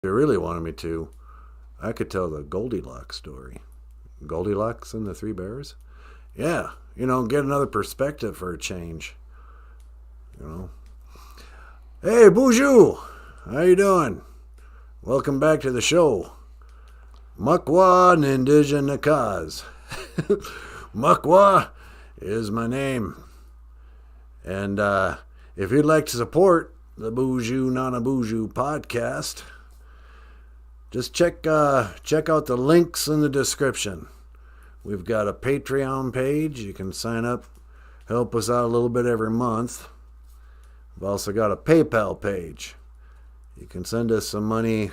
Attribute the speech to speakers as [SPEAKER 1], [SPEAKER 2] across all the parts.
[SPEAKER 1] you really wanted me to, I could tell the Goldilocks story. Goldilocks and the Three Bears? Yeah, get another perspective for a change. You know. Hey, BOOZHOO! How you doing? Welcome back to the show. Makwa Nindijanakaz. Makwa is my name. And if you'd like to support the BOOZHOO NANABOOZHOO podcast, just check out the links in the description. We've got a Patreon page. You can sign up, help us out a little bit every month. We've also got a PayPal page. You can send us some money,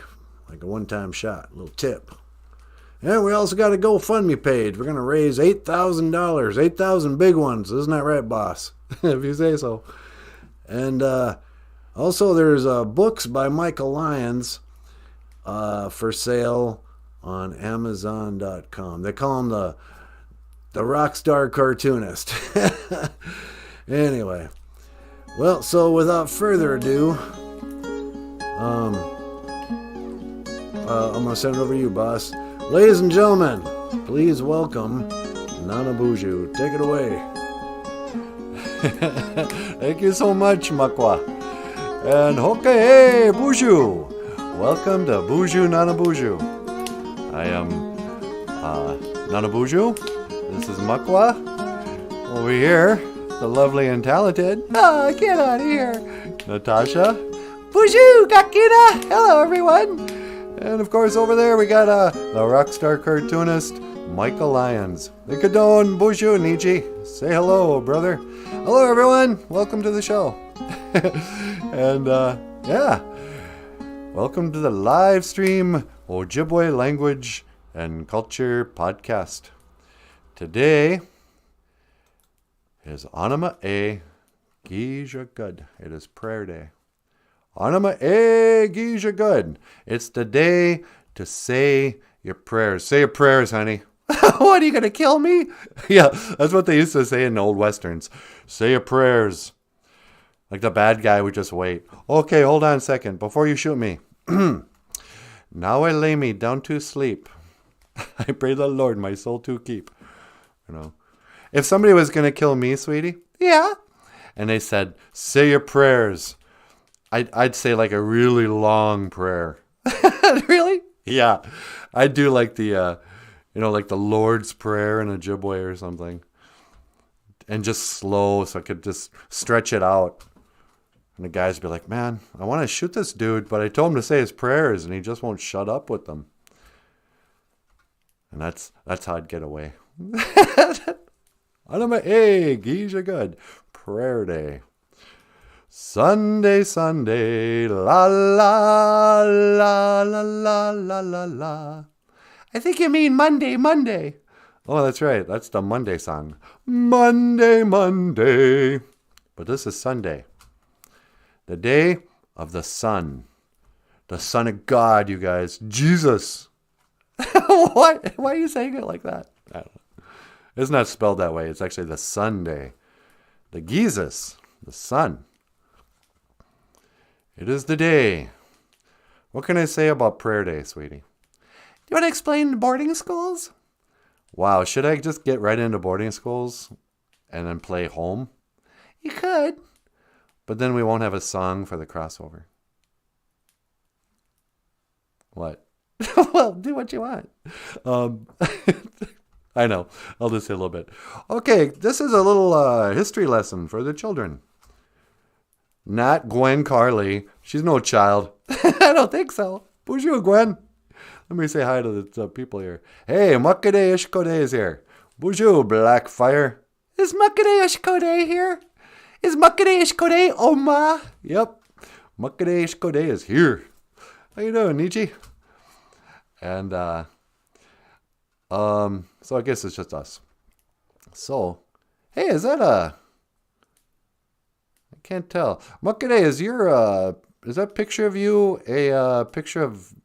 [SPEAKER 1] like a one-time shot, a little tip. And we also got a GoFundMe page. We're going to raise $8,000. 8,000 big ones. Isn't that right, boss? If you say so. And also there's books by Michael Lyons for sale on Amazon.com. They call him the rock star cartoonist. Anyway. Well, so without further ado, I'm going to send it over to you, boss. Ladies and gentlemen, please welcome NANABOOZHOO. Take it away. Thank you so much, Makwa. And okay, BOOZHOO. Welcome to BOOZHOO NANABOOZHOO. I am NANABOOZHOO. This is Makwa. Over here, the lovely and talented, get out of here, Natasha. BOOZHOO, Gakina. Hello, everyone. And of course, over there, we got the rockstar cartoonist, Michael Lyons. Ikadon, BOOZHOO, Nietzsche. Say hello, brother. Hello, everyone. Welcome to the show. And, yeah. Welcome to the live stream Ojibwe Language and Culture Podcast. Today is Anima E Gija Good. It is prayer day. Anima E Gija Good. It's the day to say your prayers. Say your prayers, honey. What, are you going to kill me? Yeah, that's what they used to say in the old westerns. Say your prayers. Like the bad guy would just wait. Okay, hold on a second. Before you shoot me. Now I lay me down to sleep. I pray the Lord my soul to keep. If somebody was going to kill me, sweetie, yeah, and they said, say your prayers, I'd say like a really long prayer. Really? Yeah. I'd do like the, like the Lord's Prayer in Ojibwe or something. And just slow so I could just stretch it out. And the guys would be like, man, I want to shoot this dude, but I told him to say his prayers and he just won't shut up with them. And that's how I'd get away. Anima E Gija Good. Prayer day. Sunday, Sunday, la la la la la la la la. I think you mean Monday, Monday. Oh, that's right. That's the Monday song. Monday, Monday. But this is Sunday. The day of the Son. The Son of God, you guys. Jesus. What? Why are you saying it like that? I don't know. It's not spelled that way. It's actually the Sunday. The Jesus. The Son. It is the day. What can I say about prayer day, sweetie? Do you want to explain boarding schools? Wow, should I just get right into boarding schools and then play home? You could. But then we won't have a song for the crossover. What? Well, do what you want. I know. I'll just say a little bit. Okay, this is a little history lesson for the children. Not Gwen Carley. She's no child. I don't think so. BOOZHOO, Gwen. Let me say hi to the people here. Hey, Makade Ishkode is here. BOOZHOO, Blackfire. Is Makade Ishkode here? Is Makade Ishkode Oma? Yep. Makade Ishkode is here. How you doing, Nietzsche? And, so I guess it's just us. So, hey, is that I can't tell. Makade, is that picture of you a picture of,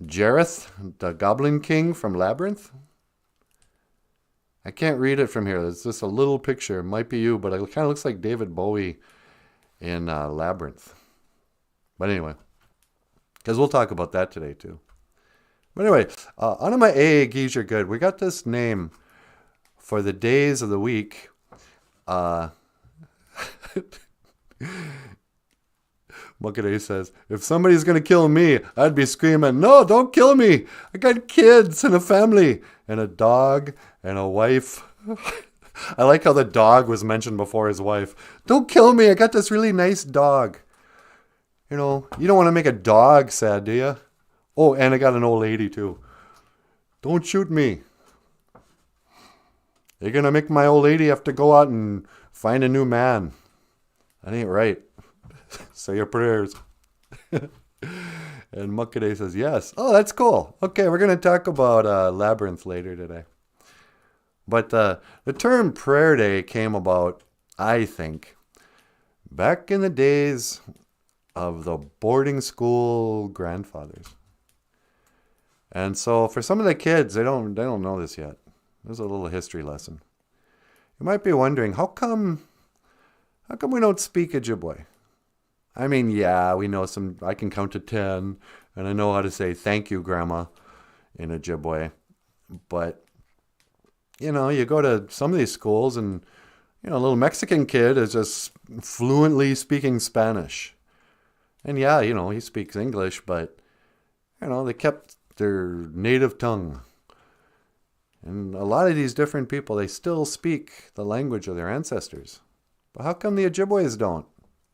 [SPEAKER 1] Jareth, the Goblin King from Labyrinth? I can't read it from here. It's just a little picture. It might be you, but it kind of looks like David Bowie in Labyrinth. But anyway, Because we'll talk about that today too. But anyway, Anima A, Geezer Good. We got this name for the days of the week. Mukade says, if somebody's going to kill me, I'd be screaming, no, don't kill me. I got kids and a family and a dog and a wife. I like how the dog was mentioned before his wife. Don't kill me. I got this really nice dog. You know, you don't want to make a dog sad, do you? Oh, and I got an old lady too. Don't shoot me. You're going to make my old lady have to go out and find a new man. That ain't right. Say your prayers. And Mukade says, yes. Oh, that's cool. Okay, we're going to talk about Labyrinth later today. But the term Prayer Day came about, I think, back in the days of the boarding school grandfathers. And so for some of the kids, they don't know this yet. There's a little history lesson. You might be wondering, how come we don't speak Ojibwe? I mean, yeah, we know I can count to 10, and I know how to say thank you, Grandma, in Ojibwe. But, you know, you go to some of these schools, and, you know, a little Mexican kid is just fluently speaking Spanish. And, yeah, you know, he speaks English, but, you know, they kept their native tongue. And a lot of these different people, they still speak the language of their ancestors. But how come the Ojibways don't?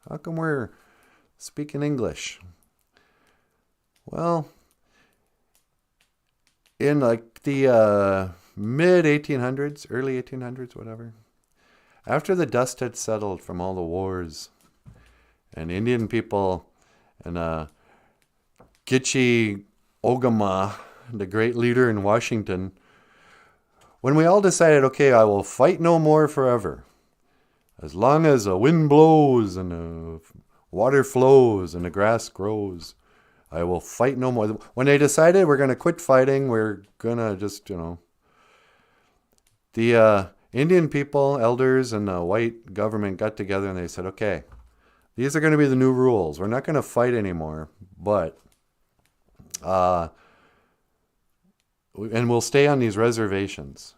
[SPEAKER 1] How come we're speaking English? Well, in like the mid-1800s, early 1800s, whatever, after the dust had settled from all the wars, and Indian people and Gitche Ogama, the great leader in Washington, when we all decided, okay, I will fight no more forever. As long as the wind blows and the water flows and the grass grows, I will fight no more. When they decided we're going to quit fighting, we're going to just, you know. The Indian people, elders, and the white government got together and they said, okay, these are going to be the new rules. We're not going to fight anymore, but and we'll stay on these reservations,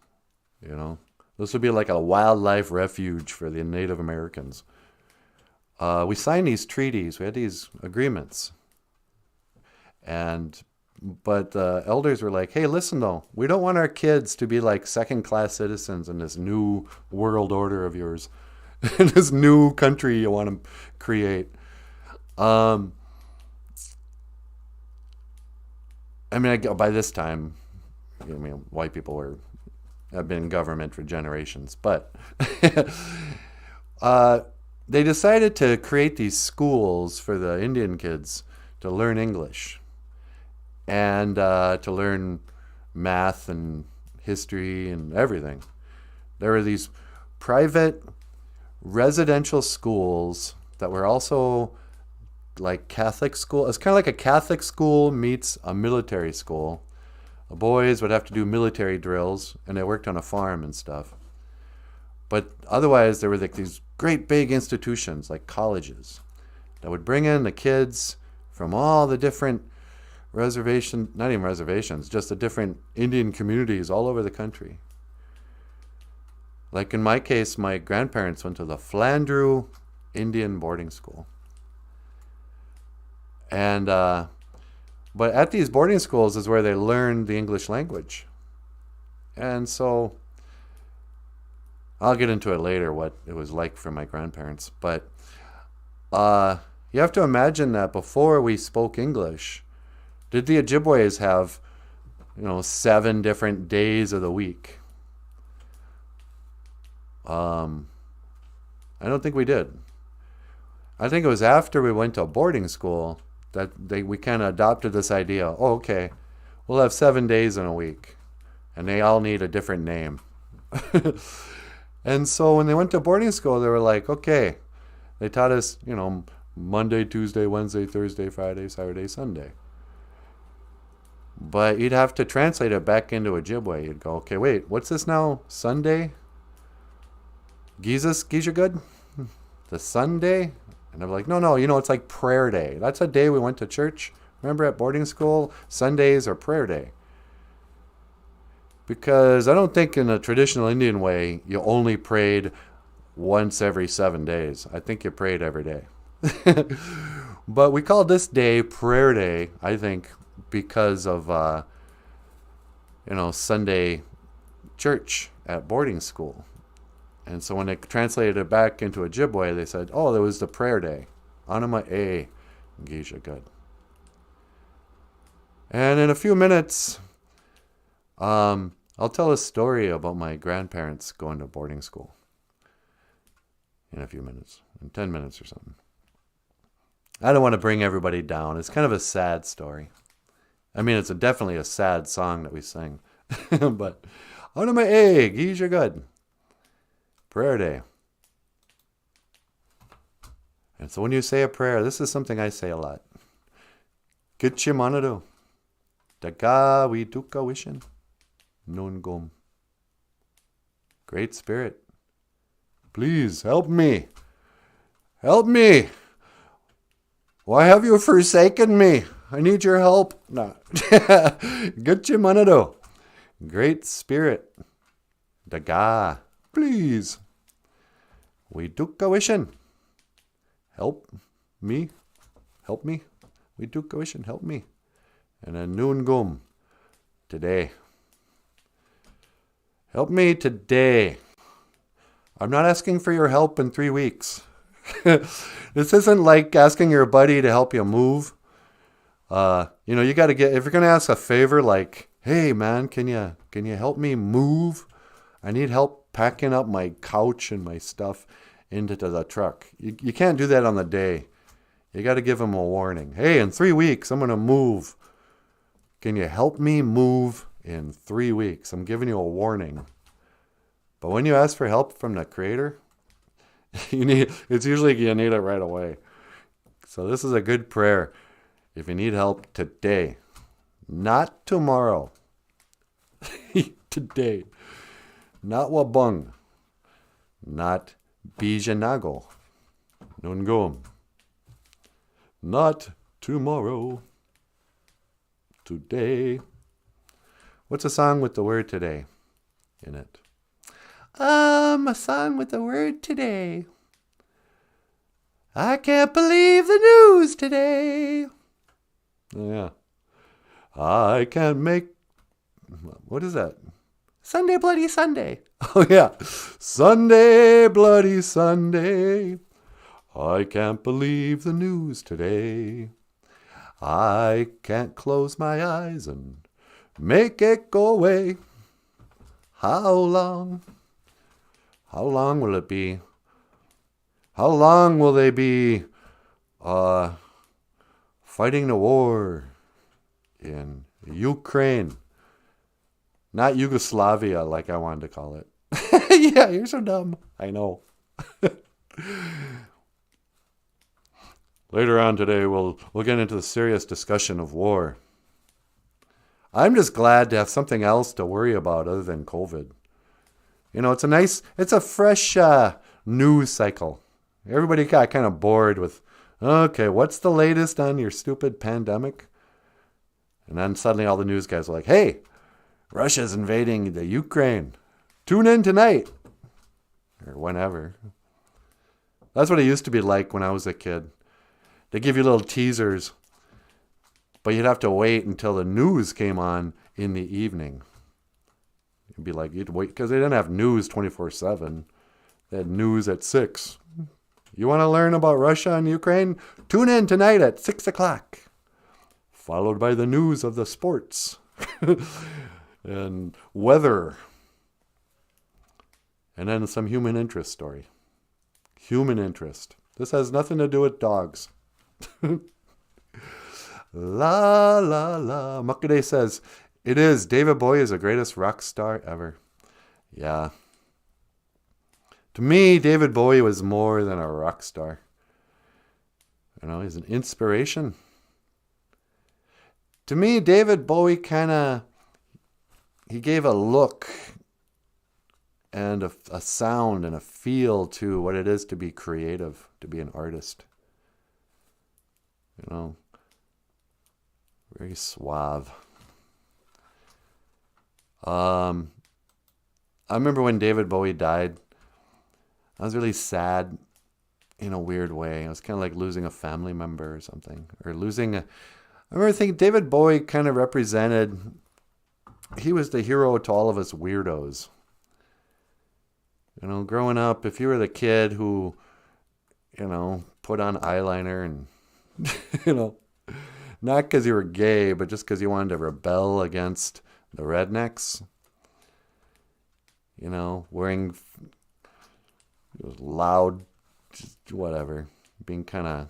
[SPEAKER 1] you know. This would be like a wildlife refuge for the Native Americans. We signed these treaties. We had these agreements. But the elders were like, hey, listen, though. We don't want our kids to be like second-class citizens in this new world order of yours. In this new country you want to create. I mean, by this time, I mean, white people have been in government for generations, but they decided to create these schools for the Indian kids to learn English and to learn math and history and everything. There were these private residential schools that were also like Catholic school. It's kind of like a Catholic school meets a military school. The boys would have to do military drills, and they worked on a farm and stuff. But otherwise, there were like these great big institutions, like colleges, that would bring in the kids from all the different not even reservations, just the different Indian communities all over the country. Like in my case, my grandparents went to the Flandrew Indian boarding school. And but at these boarding schools is where they learned the English language. And so I'll get into it later, what it was like for my grandparents. But you have to imagine that before we spoke English, did the Ojibways have, 7 different days of the week? I don't think we did. I think it was after we went to boarding school that we kind of adopted this idea. Oh, okay, we'll have 7 days in a week, and they all need a different name. And so when they went to boarding school, they were like, okay, they taught us, Monday, Tuesday, Wednesday, Thursday, Friday, Saturday, Sunday. But you'd have to translate it back into Ojibwe. You'd go, okay, wait, what's this now? Sunday? Giza good? The Sunday? And they're like, no, it's like prayer day. That's a day we went to church Remember at boarding school, Sundays are prayer day. Because I don't think in a traditional Indian way, you only prayed once every 7 days. I think you prayed every day. But we call this day prayer day, I think, because of, Sunday church at boarding school. And so when they translated it back into Ojibwe, they said, oh, there was the prayer day. Anima e Gisha good. And in a few minutes, I'll tell a story about my grandparents going to boarding school. In a few minutes, in 10 minutes or something. I don't want to bring everybody down. It's kind of a sad story. I mean, it's definitely a sad song that we sing. But, on my egg, you're good. Prayer day. And so when you say a prayer, this is something I say a lot. Gitche manado. Daga we duka wishin. Nun gum. Great Spirit. Please help me. Help me. Why have you forsaken me? I need your help. No. Gitche manado. Great Spirit. Daga. Please. We duka wishin. Help me. Help me. We duka wishin. Help me. And a noon gum. Today. Help me today. I'm not asking for your help in 3 weeks. This isn't like asking your buddy to help you move. You got to get, if you're going to ask a favor like, hey man, can you help me move? I need help packing up my couch and my stuff into the truck. You can't do that on the day. You got to give them a warning. Hey, in 3 weeks, I'm going to move. Can you help me move in 3 weeks? I'm giving you a warning. But when you ask for help from the Creator, it's usually you need it right away. So this is a good prayer. If you need help today, not tomorrow. Today. Not wabung. Not bijanago. Nungum. Not tomorrow. Today. What's a song with the word today in it? A song with the word today. I can't believe the news today. Yeah. I can't make... What is that? Sunday, Bloody Sunday. Oh, yeah. Sunday, Bloody Sunday. I can't believe the news today. I can't close my eyes and make it go away. How long? How long will it be? How long will they be fighting the war in Ukraine? Not Yugoslavia, like I wanted to call it. Yeah, you're so dumb. I know. Later on today, we'll get into the serious discussion of war. I'm just glad to have something else to worry about other than COVID. It's a fresh news cycle. Everybody got kind of bored with, okay, what's the latest on your stupid pandemic? And then suddenly all the news guys are like, hey, Russia's invading the Ukraine. Tune in tonight. Or whenever. That's what it used to be like when I was a kid. They give you little teasers, but you'd have to wait until the news came on in the evening. It'd be like, you'd wait, because they didn't have news 24/7. They had news at 6. You want to learn about Russia and Ukraine? Tune in tonight at 6 o'clock. Followed by the news of the sports. And weather. And then some human interest story. Human interest. This has nothing to do with dogs. La, la, la. Makade says, it is. David Bowie is the greatest rock star ever. Yeah. To me, David Bowie was more than a rock star. He's an inspiration. To me, David Bowie he gave a look and a sound and a feel to what it is to be creative, to be an artist. Very suave. I remember when David Bowie died, I was really sad in a weird way. It was kind of like losing a family member or something. Or losing a... I remember thinking David Bowie kind of represented... He was the hero to all of us weirdos. You know, growing up, if you were the kid who, you know, put on eyeliner and, you know, not because you were gay, but just because you wanted to rebel against the rednecks, you know, wearing loud, just whatever, being kind of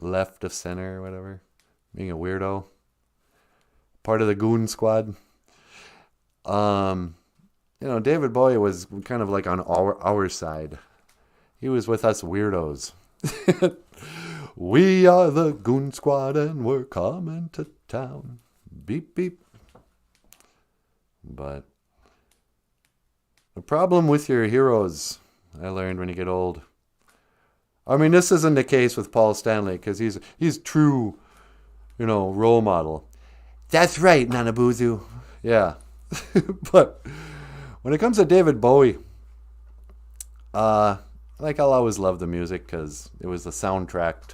[SPEAKER 1] left of center or whatever, being a weirdo, part of the goon squad. You know, David Bowie was kind of like on our side. He was with us weirdos. We are the goon squad and we're coming to town. Beep, beep. But the problem with your heroes, I learned when you get old. I mean, this isn't the case with Paul Stanley because he's true, you know, role model. That's right, Nanaboozhoo. Yeah. But when it comes to David Bowie, like I'll always love the music because it was the soundtrack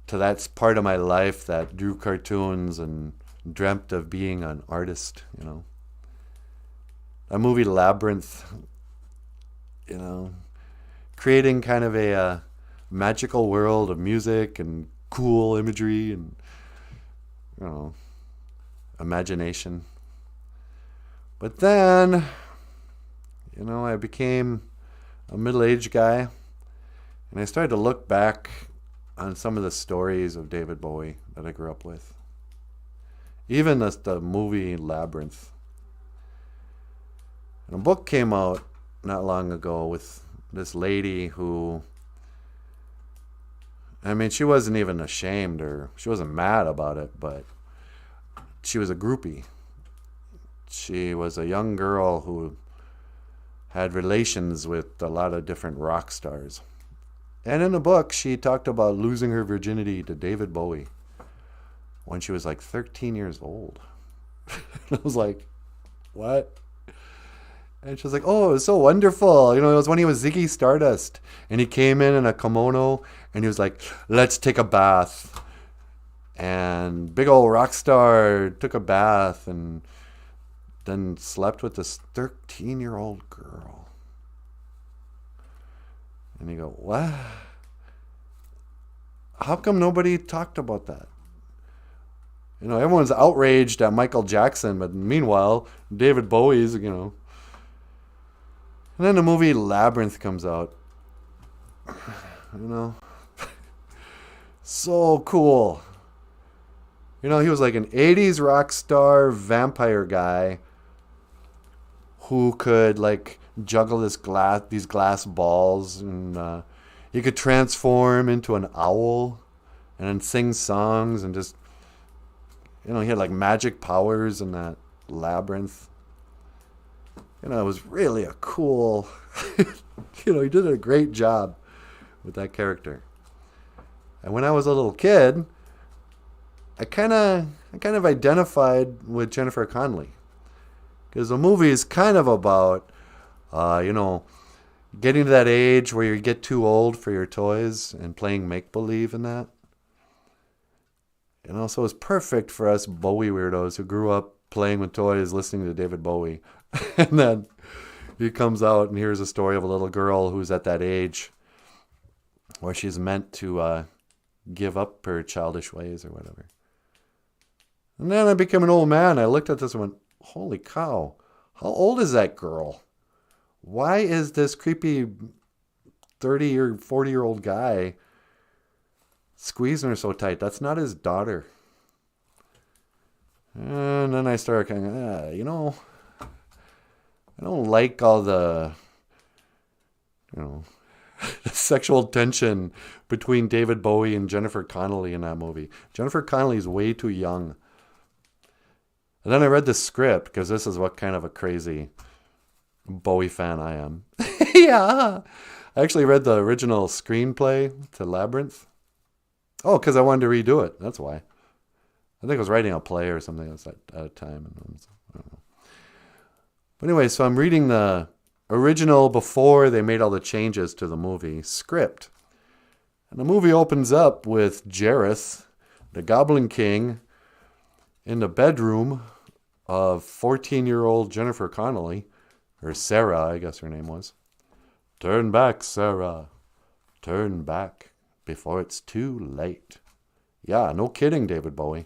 [SPEAKER 1] to that part of my life that drew cartoons and dreamt of being an artist, you know. That movie Labyrinth, you know, creating kind of a magical world of music and cool imagery and, you know, imagination. But then, you know, I became a middle-aged guy, and I started to look back on some of the stories of David Bowie that I grew up with. Even the movie Labyrinth. And a book came out not long ago with this lady who, I mean, she wasn't even ashamed or she wasn't mad about it, but she was a groupie. She was a young girl who had relations with a lot of different rock stars. And in the book, she talked about losing her virginity to David Bowie when she was like 13 years old. I was like, what? And she was like, oh, it was so wonderful. You know, it was when he was Ziggy Stardust. And he came in a kimono and he was like, let's take a bath. And big old rock star took a bath and then slept with this 13-year-old girl. And you go, what? How come nobody talked about that? You know, everyone's outraged at Michael Jackson, but meanwhile, David Bowie's, you know. And then the movie Labyrinth comes out. You know. So cool. You know, he was like an 80s rock star vampire guy who could like juggle these glass balls, and he could transform into an owl and then sing songs and just, you know, he had like magic powers in that Labyrinth. You know, it was really a cool, you know, he did a great job with that character. And when I was a little kid, I kind of identified with Jennifer Connelly. Because the movie is kind of about, you know, getting to that age where you get too old for your toys and playing make-believe in that. And also it's perfect for us Bowie weirdos who grew up playing with toys, listening to David Bowie. And then he comes out and hears a story of a little girl who's at that age where she's meant to give up her childish ways or whatever. And then I became an old man. I looked at this and went, holy cow, how old is that girl? Why is this creepy 30 or 40-year-old guy squeezing her so tight? That's not his daughter. And then I started kind of, you know, I don't like all the, you know, sexual tension between David Bowie and Jennifer Connelly in that movie. Jennifer Connelly's way too young. And then I read the script, because this is what kind of a crazy Bowie fan I am. Yeah. I actually read the original screenplay to Labyrinth. Oh, because I wanted to redo it. That's why. I think I was writing a play or something at that time. I don't know. But anyway, so I'm reading the original before they made all the changes to the movie script. And the movie opens up with Jareth, the Goblin King, in the bedroom of 14-year-old Jennifer Connelly, or Sarah, I guess her name was. Turn back, Sarah. Turn back before it's too late. Yeah, no kidding, David Bowie.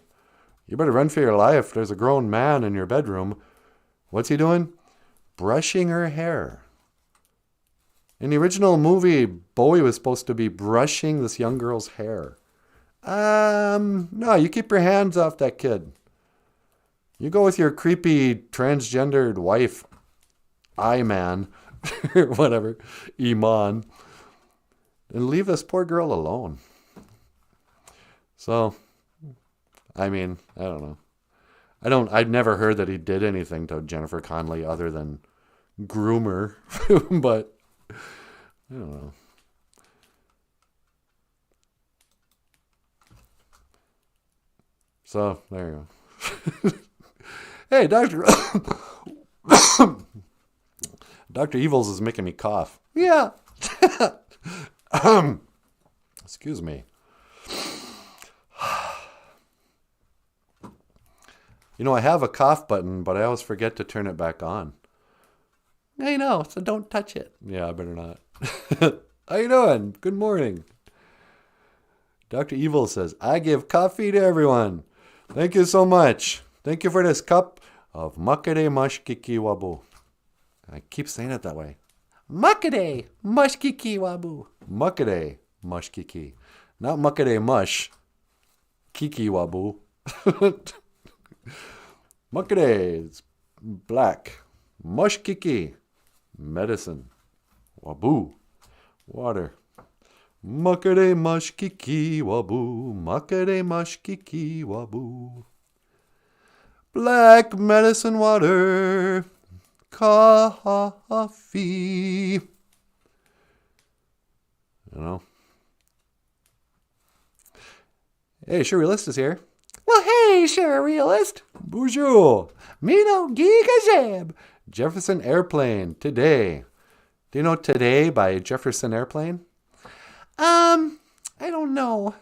[SPEAKER 1] You better run for your life. There's a grown man in your bedroom. What's he doing? Brushing her hair. In the original movie, Bowie was supposed to be brushing this young girl's hair. No, you keep your hands off that kid. You go with your creepy transgendered wife, I-man, or whatever, Iman, and leave this poor girl alone. So, I mean, I don't know. I'd never heard that he did anything to Jennifer Connelly other than groom her, but I don't know. So, there you go. Hey, Dr. Dr. Evils is making me cough. Yeah. Excuse me. You know, I have a cough button, but I always forget to turn it back on. I know, so don't touch it. Yeah, I better not. How you doing? Good morning. Dr. Evil says, I give coffee to everyone. Thank you so much. Thank you for this cup of Makere Mashkiki Wabu. I keep saying it that way. Makere Mashkiki Wabu. Makere Mashkiki. Not Makere Mush. Kiki Wabu. Makere is black. Mushkiki, medicine. Wabu, water. Makere mashkiki wabu. Makere mashkiki wabu. Black medicine water. Coffee. You know. Hey, Surrealist is here. Well, hey, Surrealist. Bonjour. Mino Gigajab. Jefferson Airplane. Today. Do you know Today by Jefferson Airplane? I don't know.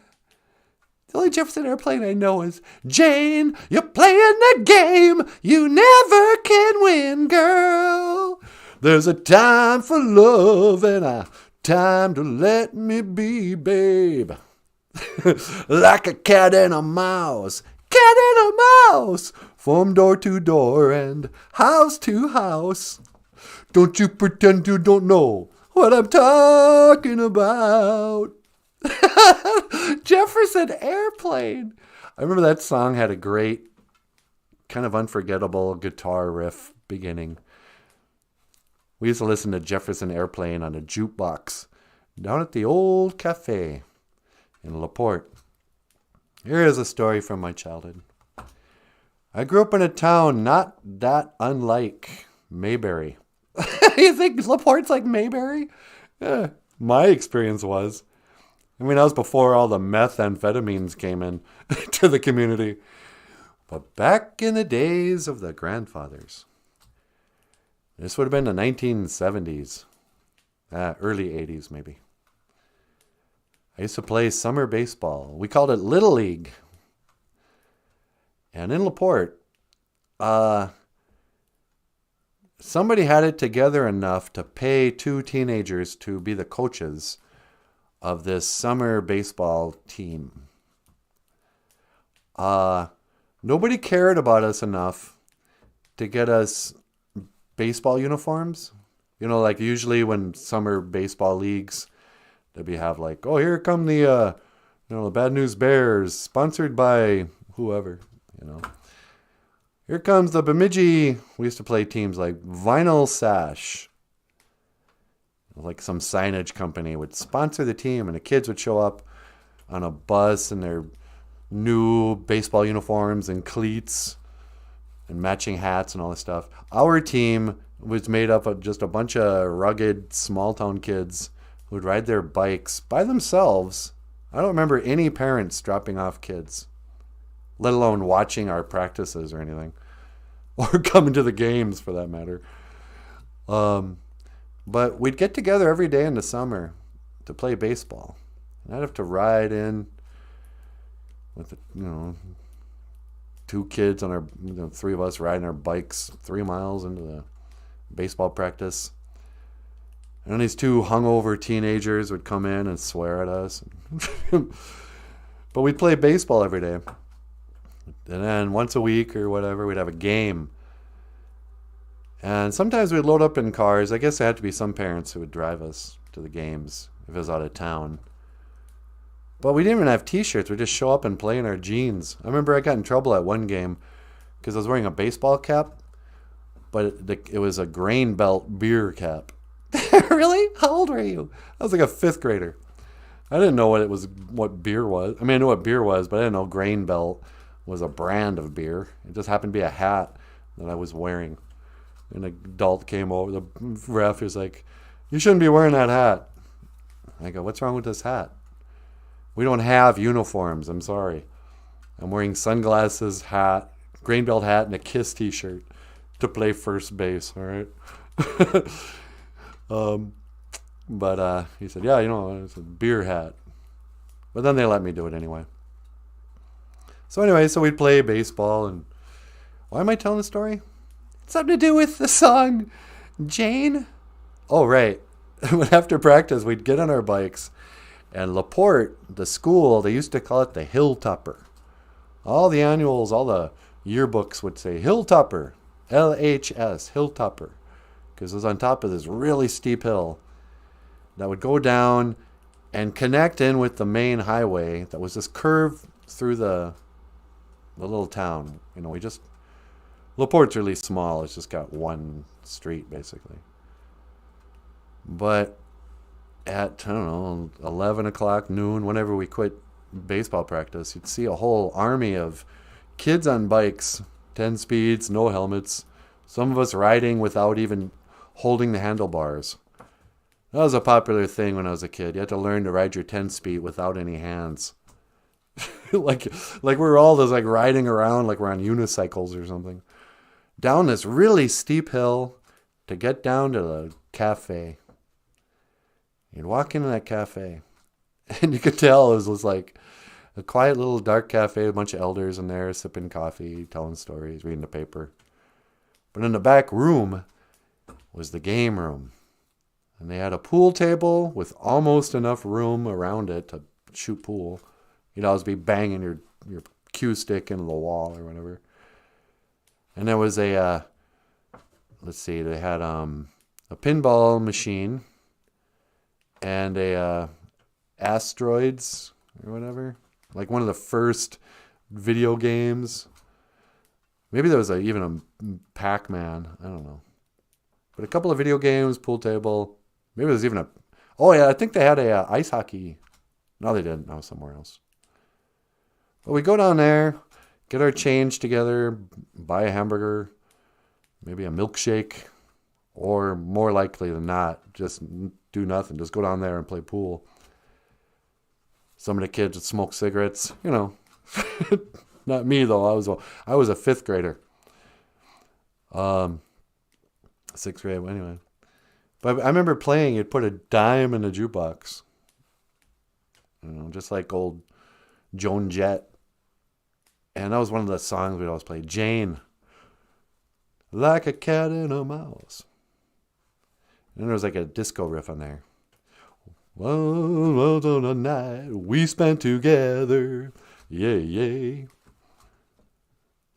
[SPEAKER 1] The only Jefferson Airplane I know is Jane, you're playing the game you never can win, girl. There's a time for love and a time to let me be, babe. Like a cat and a mouse. Cat and a mouse. From door to door and house to house. Don't you pretend you don't know what I'm talking about. Jefferson Airplane. I remember that song had a great, kind of unforgettable guitar riff beginning. We used to listen to Jefferson Airplane on a jukebox down at the old cafe in LaPorte. Here is a story from my childhood. I grew up in a town not that unlike Mayberry. You think LaPorte's like Mayberry? Yeah, my experience was. I mean, that was before all the methamphetamines came in to the community. But back in the days of the grandfathers. This would have been the 1970s. Early 80s, maybe. I used to play summer baseball. We called it Little League. And in LaPorte, somebody had it together enough to pay two teenagers to be the coaches of this summer baseball team. Nobody cared about us enough to get us baseball uniforms. You know, like usually when summer baseball leagues, they'd have like, oh, here come the Bad News Bears, sponsored by whoever, you know. Here comes the Bemidji. We used to play teams like Vinyl Sash. Like some signage company would sponsor the team, and the kids would show up on a bus in their new baseball uniforms and cleats and matching hats and all this stuff. Our team was made up of just a bunch of rugged small town kids who would ride their bikes by themselves I don't remember any parents dropping off kids, let alone watching our practices or anything, or coming to the games for that matter. But we'd get together every day in the summer to play baseball. And I'd have to ride in with, two kids on our, three of us riding our bikes 3 miles into the baseball practice. And then these two hungover teenagers would come in and swear at us. But we'd play baseball every day. And then once a week or whatever, we'd have a game. And sometimes we'd load up in cars. I guess there had to be some parents who would drive us to the games if it was out of town. But we didn't even have t-shirts. We'd just show up and play in our jeans. I remember I got in trouble at one game because I was wearing a baseball cap, but it was a grain belt beer cap. Really? How old were you? I was like a 5th grader. I didn't know what beer was. I mean, I knew what beer was, but I didn't know grain belt was a brand of beer. It just happened to be a hat that I was wearing. An adult came over. The ref was like, "You shouldn't be wearing that hat." I go, "What's wrong with this hat?" "We don't have uniforms. I'm sorry. I'm wearing sunglasses, hat, grain belt hat, and a KISS t-shirt to play first base. All right." But he said, "Yeah, it's a beer hat." But then they let me do it anyway. So we'd play baseball. And why am I telling the story? Something to do with the song Jane. Oh, right. After practice, we'd get on our bikes. And LaPorte, the school, they used to call it the Hilltopper. All the annuals, all the yearbooks would say Hilltopper, LHS, Hilltopper. Because it was on top of this really steep hill that would go down and connect in with the main highway that was this curve through the little town. LaPorte's really small. It's just got one street, basically. But at, 11 o'clock, noon, whenever we quit baseball practice, you'd see a whole army of kids on bikes, 10 speeds, no helmets. Some of us riding without even holding the handlebars. That was a popular thing when I was a kid. You had to learn to ride your 10-speed without any hands. like we were all just riding around like we're on unicycles or something. Down this really steep hill to get down to the cafe. You'd walk into that cafe, and you could tell it was like a quiet little dark cafe, a bunch of elders in there sipping coffee, telling stories, reading the paper. But in the back room was the game room. And they had a pool table with almost enough room around it to shoot pool. You'd always be banging your cue stick into the wall or whatever. And there was they had a pinball machine and a Asteroids or whatever. Like one of the first video games. Maybe there was even a Pac-Man. I don't know. But a couple of video games, pool table. Maybe there was even I think they had a ice hockey. No, they didn't. That was somewhere else. But we go down there, get our change together, buy a hamburger, maybe a milkshake, or more likely than not, just do nothing. Just go down there and play pool. Some of the kids would smoke cigarettes, Not me, though. I was a 5th grader. 6th grade, anyway. But I remember playing, you'd put a dime in the jukebox. Just like old Joan Jett. And that was one of the songs we'd always play. Jane. Like a cat and a mouse. And there was like a disco riff on there. Once on a night we spent together. Yay, yay.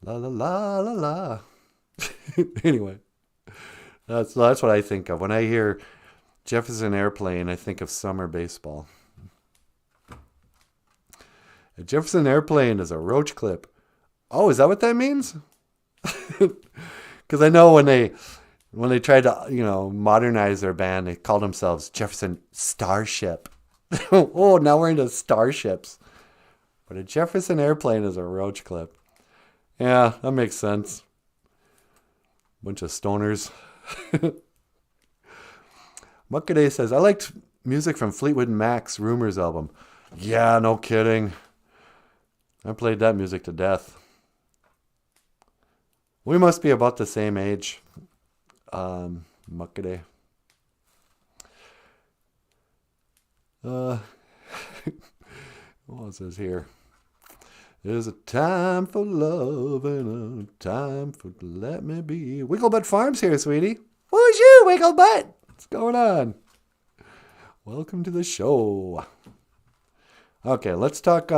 [SPEAKER 1] La la la la la. Anyway, that's what I think of when I hear Jefferson Airplane. I think of summer baseball. A Jefferson Airplane is a roach clip. Oh, is that what that means? Because I know when they tried to modernize their band, they called themselves Jefferson Starship. Oh, now we're into starships. But a Jefferson Airplane is a roach clip. Yeah, that makes sense. Bunch of stoners. Muckaday says, I liked music from Fleetwood Mac's Rumors album. Yeah, no kidding. I played that music to death. We must be about the same age. Muckety. What was this here? There's a time for love and a time for let me be. Wigglebutt Farms here, sweetie. Who's you, Wigglebutt? What's going on? Welcome to the show. Okay, let's talk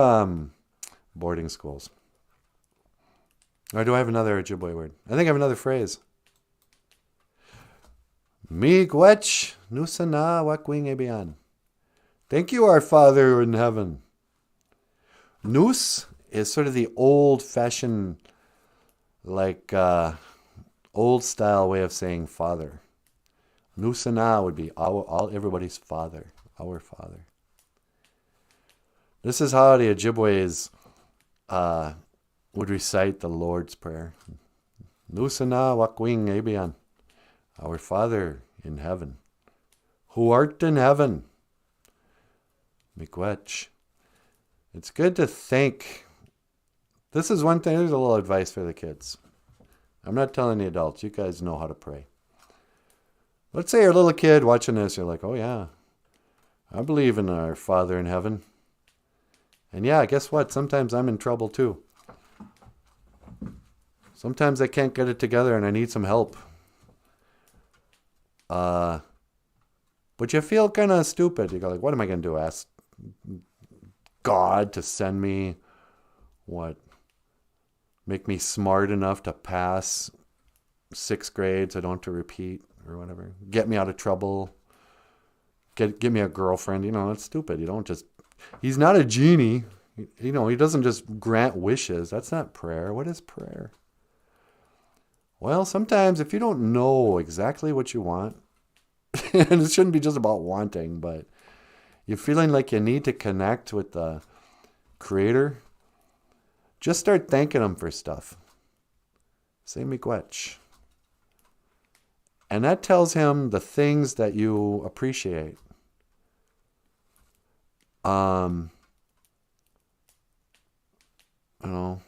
[SPEAKER 1] boarding schools. Or do I have another Ojibwe word? I think I have another phrase. Miigwech nusana wakwing ebian. Thank you, our Father in heaven. Nus is sort of the old-fashioned, like, old-style way of saying father. Nusana would be everybody's father, our Father. This is how the Ojibways would recite the Lord's Prayer. Nusana wakwing ebian, our Father in heaven, who art in heaven. Miigwech. It's good to think. This is one thing. There's a little advice for the kids. I'm not telling the adults. You guys know how to pray. Let's say you're a little kid watching this. You're like, oh yeah, I believe in our Father in heaven. And yeah, guess what? Sometimes I'm in trouble too. Sometimes I can't get it together and I need some help. But you feel kind of stupid. You go like, what am I going to do? Ask God to send me what? Make me smart enough to pass 6th grade so I don't have to repeat or whatever. Get me out of trouble. Get me a girlfriend. You know, that's stupid. You don't just... He's not a genie. You know, he doesn't just grant wishes. That's not prayer. What is prayer? Well, sometimes if you don't know exactly what you want, and it shouldn't be just about wanting, but you're feeling like you need to connect with the Creator, just start thanking Him for stuff. Say miigwech. And that tells Him the things that you appreciate. You know,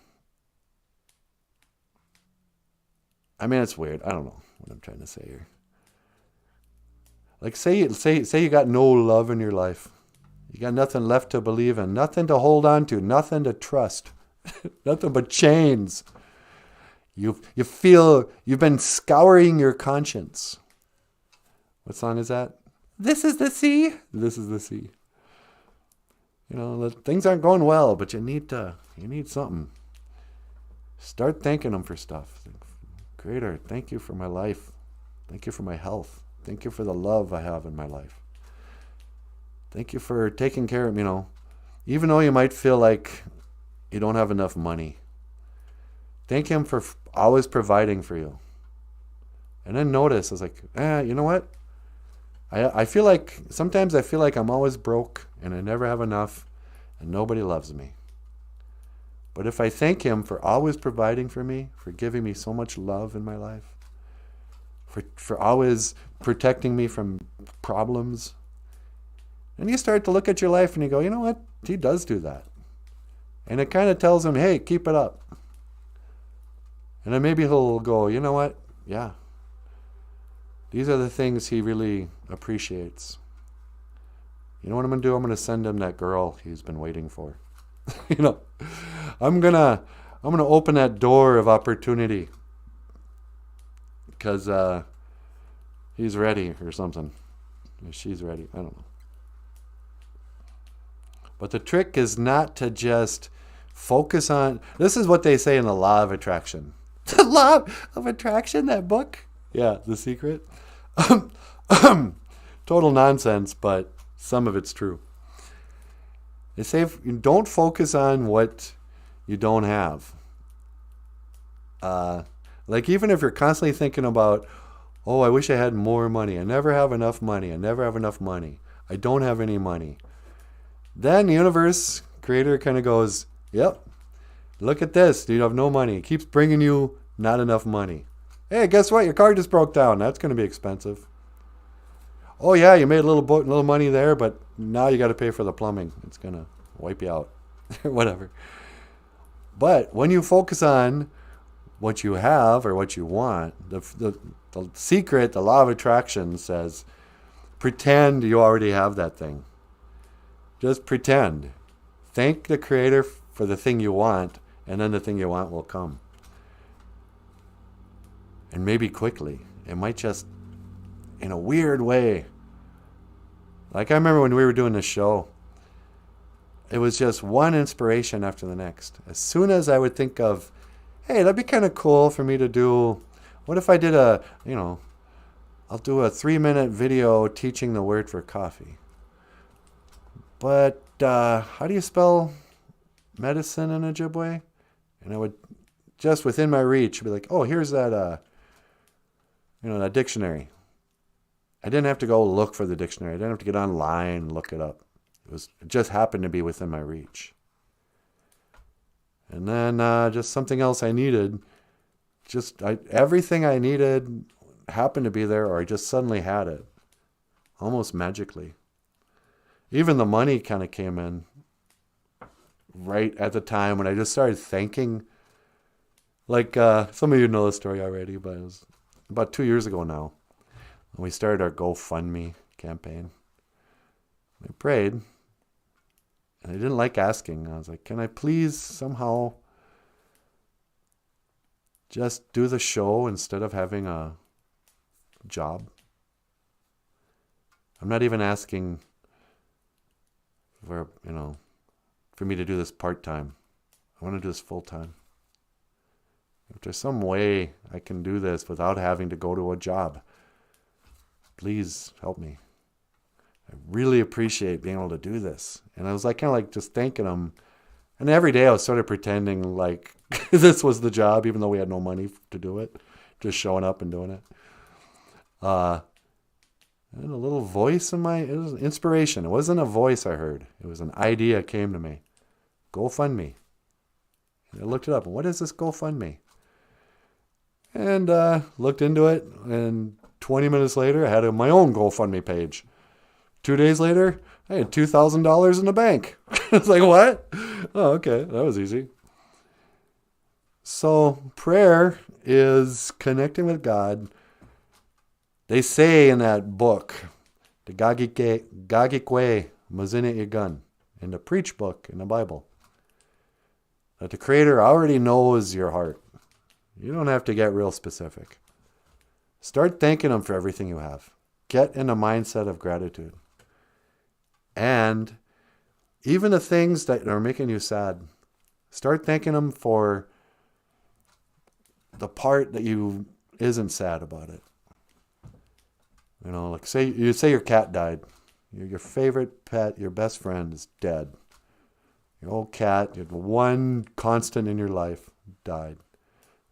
[SPEAKER 1] I mean, it's weird. I don't know what I'm trying to say here. Like say you got no love in your life. You got nothing left to believe in, nothing to hold on to, nothing to trust, nothing but chains. You feel you've been scouring your conscience. What song is that? This is the sea. This is the sea. You know, things aren't going well, but you need something. Start thanking Him for stuff. Creator, thank you for my life. Thank you for my health. Thank you for the love I have in my life. Thank you for taking care of me, you know. Even though you might feel like you don't have enough money. Thank Him for always providing for you. And then notice, it's like, you know what? I feel like, sometimes I feel like I'm always broke and I never have enough and nobody loves me. But if I thank Him for always providing for me, for giving me so much love in my life, for always protecting me from problems, and you start to look at your life and you go, you know what? He does do that. And it kind of tells Him, hey, keep it up. And then maybe He'll go, you know what? Yeah. These are the things He really appreciates. You know what I'm going to do? I'm going to send Him that girl He's been waiting for. You know, I'm going to open that door of opportunity because he's ready or something. Or she's ready. I don't know. But the trick is not to just focus on... This is what they say in the Law of Attraction. The Law of Attraction, that book? Yeah, The Secret. Total nonsense, but some of it's true. They say don't focus on what you don't have. Like even if you're constantly thinking about, oh, I wish I had more money. I never have enough money. I never have enough money. I don't have any money. Then the universe, Creator kind of goes, yep, look at this. You have no money. It keeps bringing you not enough money. Hey, guess what? Your car just broke down. That's going to be expensive. Oh, yeah, you made a little money there, but now you got to pay for the plumbing. It's going to wipe you out, or whatever. But when you focus on what you have or what you want, the secret, the law of attraction says, pretend you already have that thing. Just pretend. Thank the Creator for the thing you want, and then the thing you want will come. And maybe quickly. It might just, in a weird way. Like I remember when we were doing this show, it was just one inspiration after the next. As soon as I would think of, hey, that'd be kind of cool for me to do, what if I did I'll do a 3-minute video teaching the word for coffee. But how do you spell medicine in Ojibwe? And I would, just within my reach, be like, oh, here's that, that dictionary. I didn't have to go look for the dictionary. I didn't have to get online and look it up. It just happened to be within my reach. And then just something else I needed. Everything I needed happened to be there, or I just suddenly had it. Almost magically. Even the money kind of came in right at the time when I just started thanking. Like, some of you know the story already, but it was about 2 years ago now. When we started our GoFundMe campaign. I prayed, and I didn't like asking. I was like, can I please somehow just do the show instead of having a job? I'm not even asking for me to do this part-time. I want to do this full-time. If there's some way I can do this without having to go to a job, please help me. I really appreciate being able to do this. And I was kind of just thanking him. And every day I was sort of pretending like this was the job, even though we had no money to do it. Just showing up and doing it. And a little voice it was inspiration. It wasn't a voice I heard. It was an idea came to me. GoFundMe. And I looked it up. What is this GoFundMe? And looked into it. And 20 minutes later, I had my own GoFundMe page. 2 days later, I had $2,000 in the bank. It's like, what? Oh, okay. That was easy. So prayer is connecting with God. They say in that book, the Gagikwe Mazine Igun, in the Preach book in the Bible, that the Creator already knows your heart. You don't have to get real specific. Start thanking Him for everything you have. Get in a mindset of gratitude. And even the things that are making you sad, start thanking Him for the part that isn't sad about it. Like say your cat died. Your favorite pet, your best friend is dead. Your old cat, your one constant in your life, died.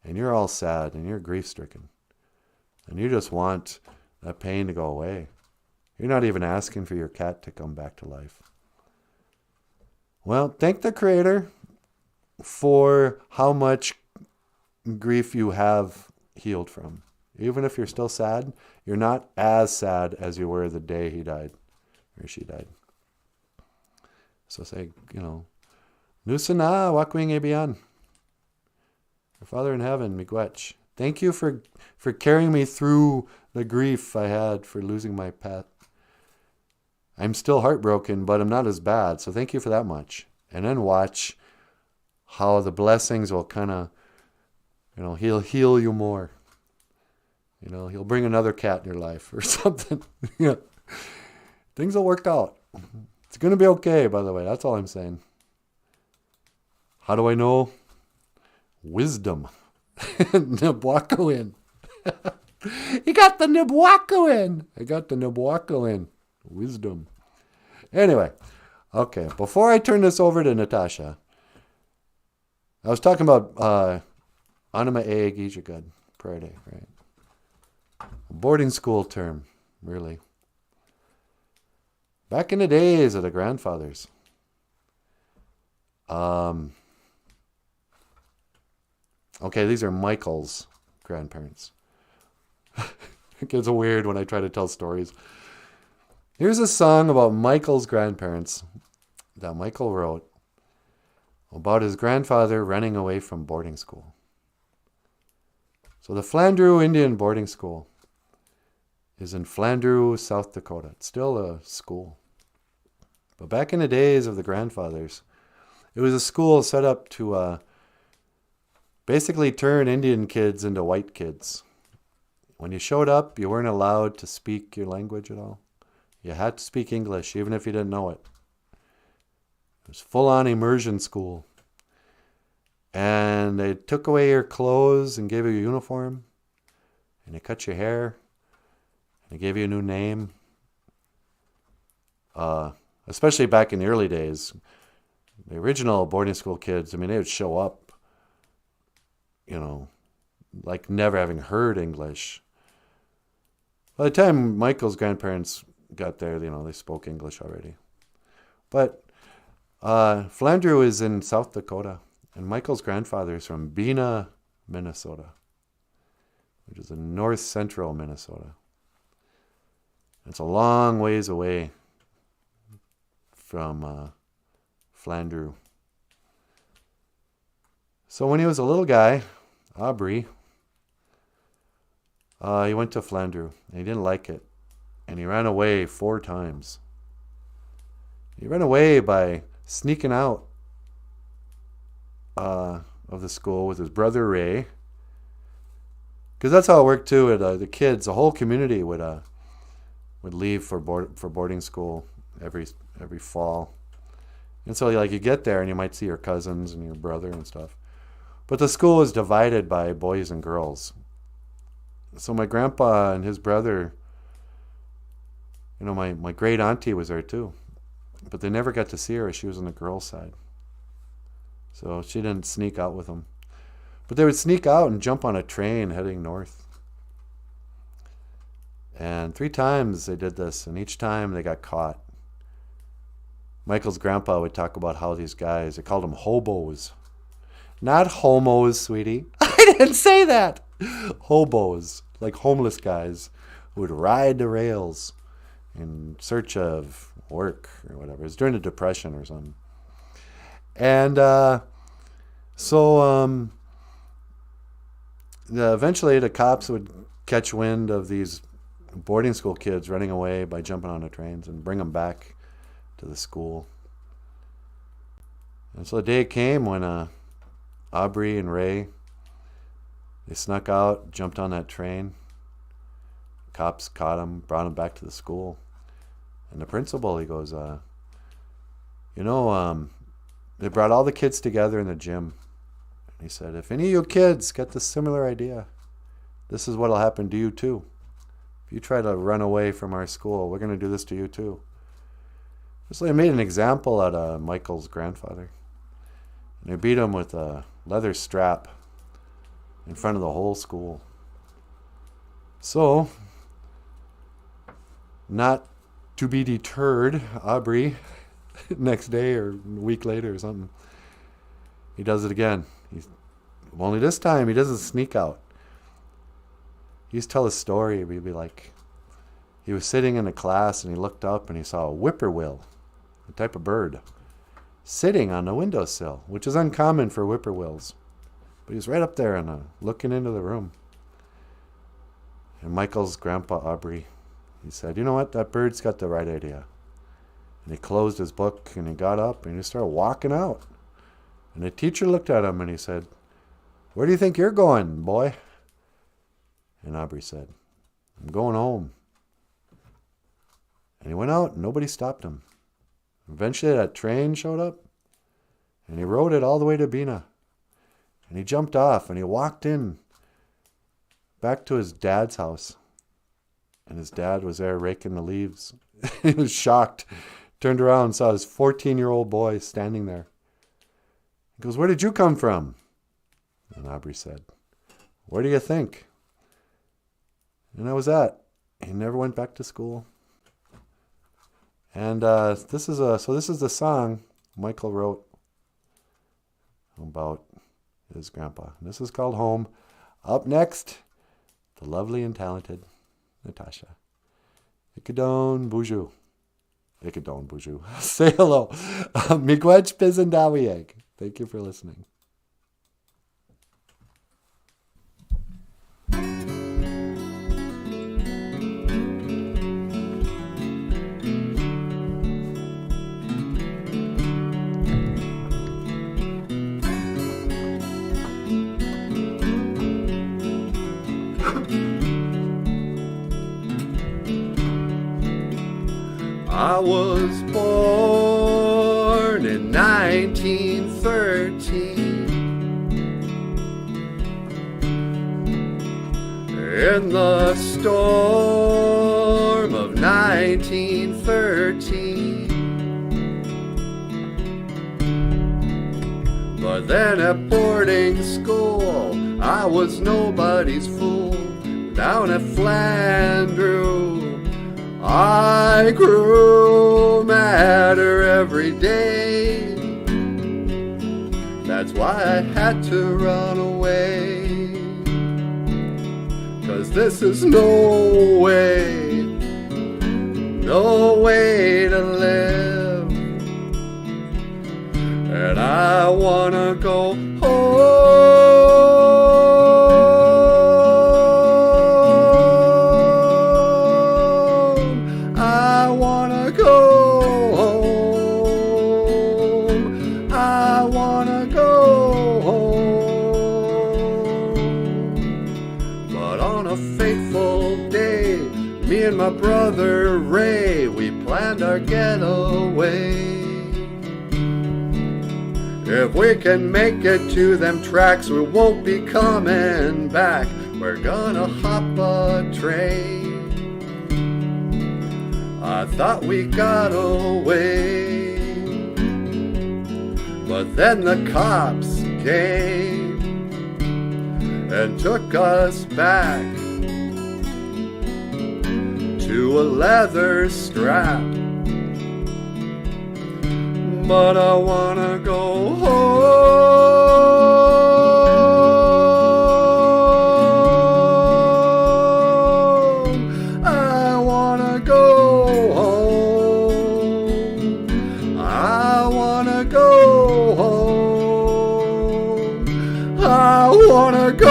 [SPEAKER 1] And you're all sad and you're grief-stricken. And you just want that pain to go away. You're not even asking for your cat to come back to life. Well, thank the Creator for how much grief you have healed from. Even if you're still sad, you're not as sad as you were the day he died or she died. So say, Nusana wakwing ebian. Our Father in heaven, miigwech. Thank you for carrying me through the grief I had for losing my pet. I'm still heartbroken, but I'm not as bad. So thank you for that much. And then watch how the blessings will kind of, He'll heal you more. He'll bring another cat in your life or something. Things will work out. It's going to be okay, by the way. That's all I'm saying. How do I know? Wisdom. Nibwako in. He got the Nibwako in. I got the Nibwako in. Wisdom. Anyway. Okay. Before I turn this over to Natasha, I was talking about Anima E Gijagud prayer day, right? A boarding school term, really. Back in the days of the grandfathers. Okay, these are Michael's grandparents. It gets weird when I try to tell stories. Here's a song about Michael's grandparents. that Michael wrote about his grandfather running away from boarding school. So the Flandrew Indian Boarding School is in Flandrew, South Dakota. It's still a school. But back in the days of the grandfathers, it was a school set up to basically turn Indian kids into white kids. When you showed up, you weren't allowed to speak your language at all. You had to speak English, even if you didn't know it. It was full-on immersion school. And they took away your clothes and gave you a uniform. And they cut your hair. And they gave you a new name. Especially back in the early days. The original boarding school kids, I mean, they would show up, you know, like never having heard English. By the time Michael's grandparents got there, you know, they spoke English already. But Flandrew is in South Dakota, and Michael's grandfather is from Bena, Minnesota, which is in north central Minnesota. It's a long ways away from Flandrew. So when he was a little guy, Aubrey, he went to Flandrew, and he didn't like it, and he ran away 4 times. He ran away by sneaking out of the school with his brother Ray, because that's how it worked too. The kids, the whole community would leave for boarding school every fall, and so like you get there and you might see your cousins and your brother and stuff, but the school is divided by boys and girls. So my grandpa and his brother, you know, my great auntie was there too. But they never got to see her. She was on the girls' side. So she didn't sneak out with them. But they would sneak out and jump on a train heading north. And 3 times they did this, and each time they got caught. Michael's grandpa would talk about how these guys, they called them hobos. Not homos, sweetie. I didn't say that. Hobos, like homeless guys who would ride the rails in search of work or whatever. It was during the Depression or something. And eventually the cops would catch wind of these boarding school kids running away by jumping on the trains and bring them back to the school. And so the day came when Aubrey and Ray, they snuck out, jumped on that train. Cops caught them, brought them back to the school. And the principal, he goes, they brought all the kids together in the gym. And he said, if any of you kids get this similar idea, this is what will happen to you too. If you try to run away from our school, we're going to do this to you too. So they made an example out of Michael's grandfather. And they beat him with a leather strap in front of the whole school. So, not to be deterred, Aubrey, next day or a week later or something, he does it again. Only this time he doesn't sneak out. He used to tell a story. He'd be like, he was sitting in a class and he looked up and he saw a whippoorwill, a type of bird, sitting on the windowsill, which is uncommon for whippoorwills. But he was right up there and looking into the room. And Michael's grandpa, Aubrey, he said, you know what, that bird's got the right idea. And he closed his book and he got up and he started walking out. And the teacher looked at him and he said, where do you think you're going, boy? And Aubrey said, I'm going home. And he went out and nobody stopped him. Eventually that train showed up and he rode it all the way to Bena. And he jumped off and he walked in back to his dad's house. And his dad was there raking the leaves. He was shocked. Turned around and saw his 14-year-old boy standing there. He goes, where did you come from? And Aubrey said, where do you think? And that was that. He never went back to school. And this is the song Michael wrote about his grandpa. And this is called Home. Up next, the lovely and talented Natasha. Ikadon BOOZHOO. Ikadon Boozhoo. Say hello. Miigwech Bizendawieg. Thank you for listening. I was born in 1913 in the storm of 1913. But then at boarding school, I was nobody's fool. Down at Flandrew, I grew madder every day. That's why I had to run away. 'Cause this is no way to live. And I wanna go home. My brother Ray, we planned our getaway. If we can make it to them tracks, we won't be coming back. We're gonna hop a train. I thought we got away, but then the cops came and took us back to a leather strap. But I wanna go home. I wanna go home. I wanna go home. I wanna go.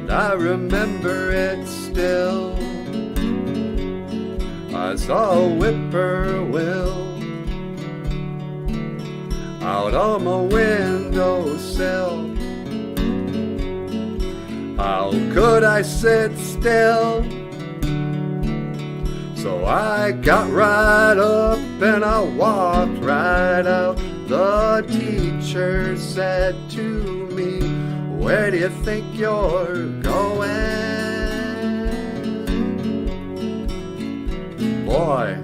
[SPEAKER 1] I remember it still. I saw a whippoorwill out on my windowsill. How could I sit still? So I got right up and I walked right out. The teacher said to me, "Where do you think you're going?" Boy,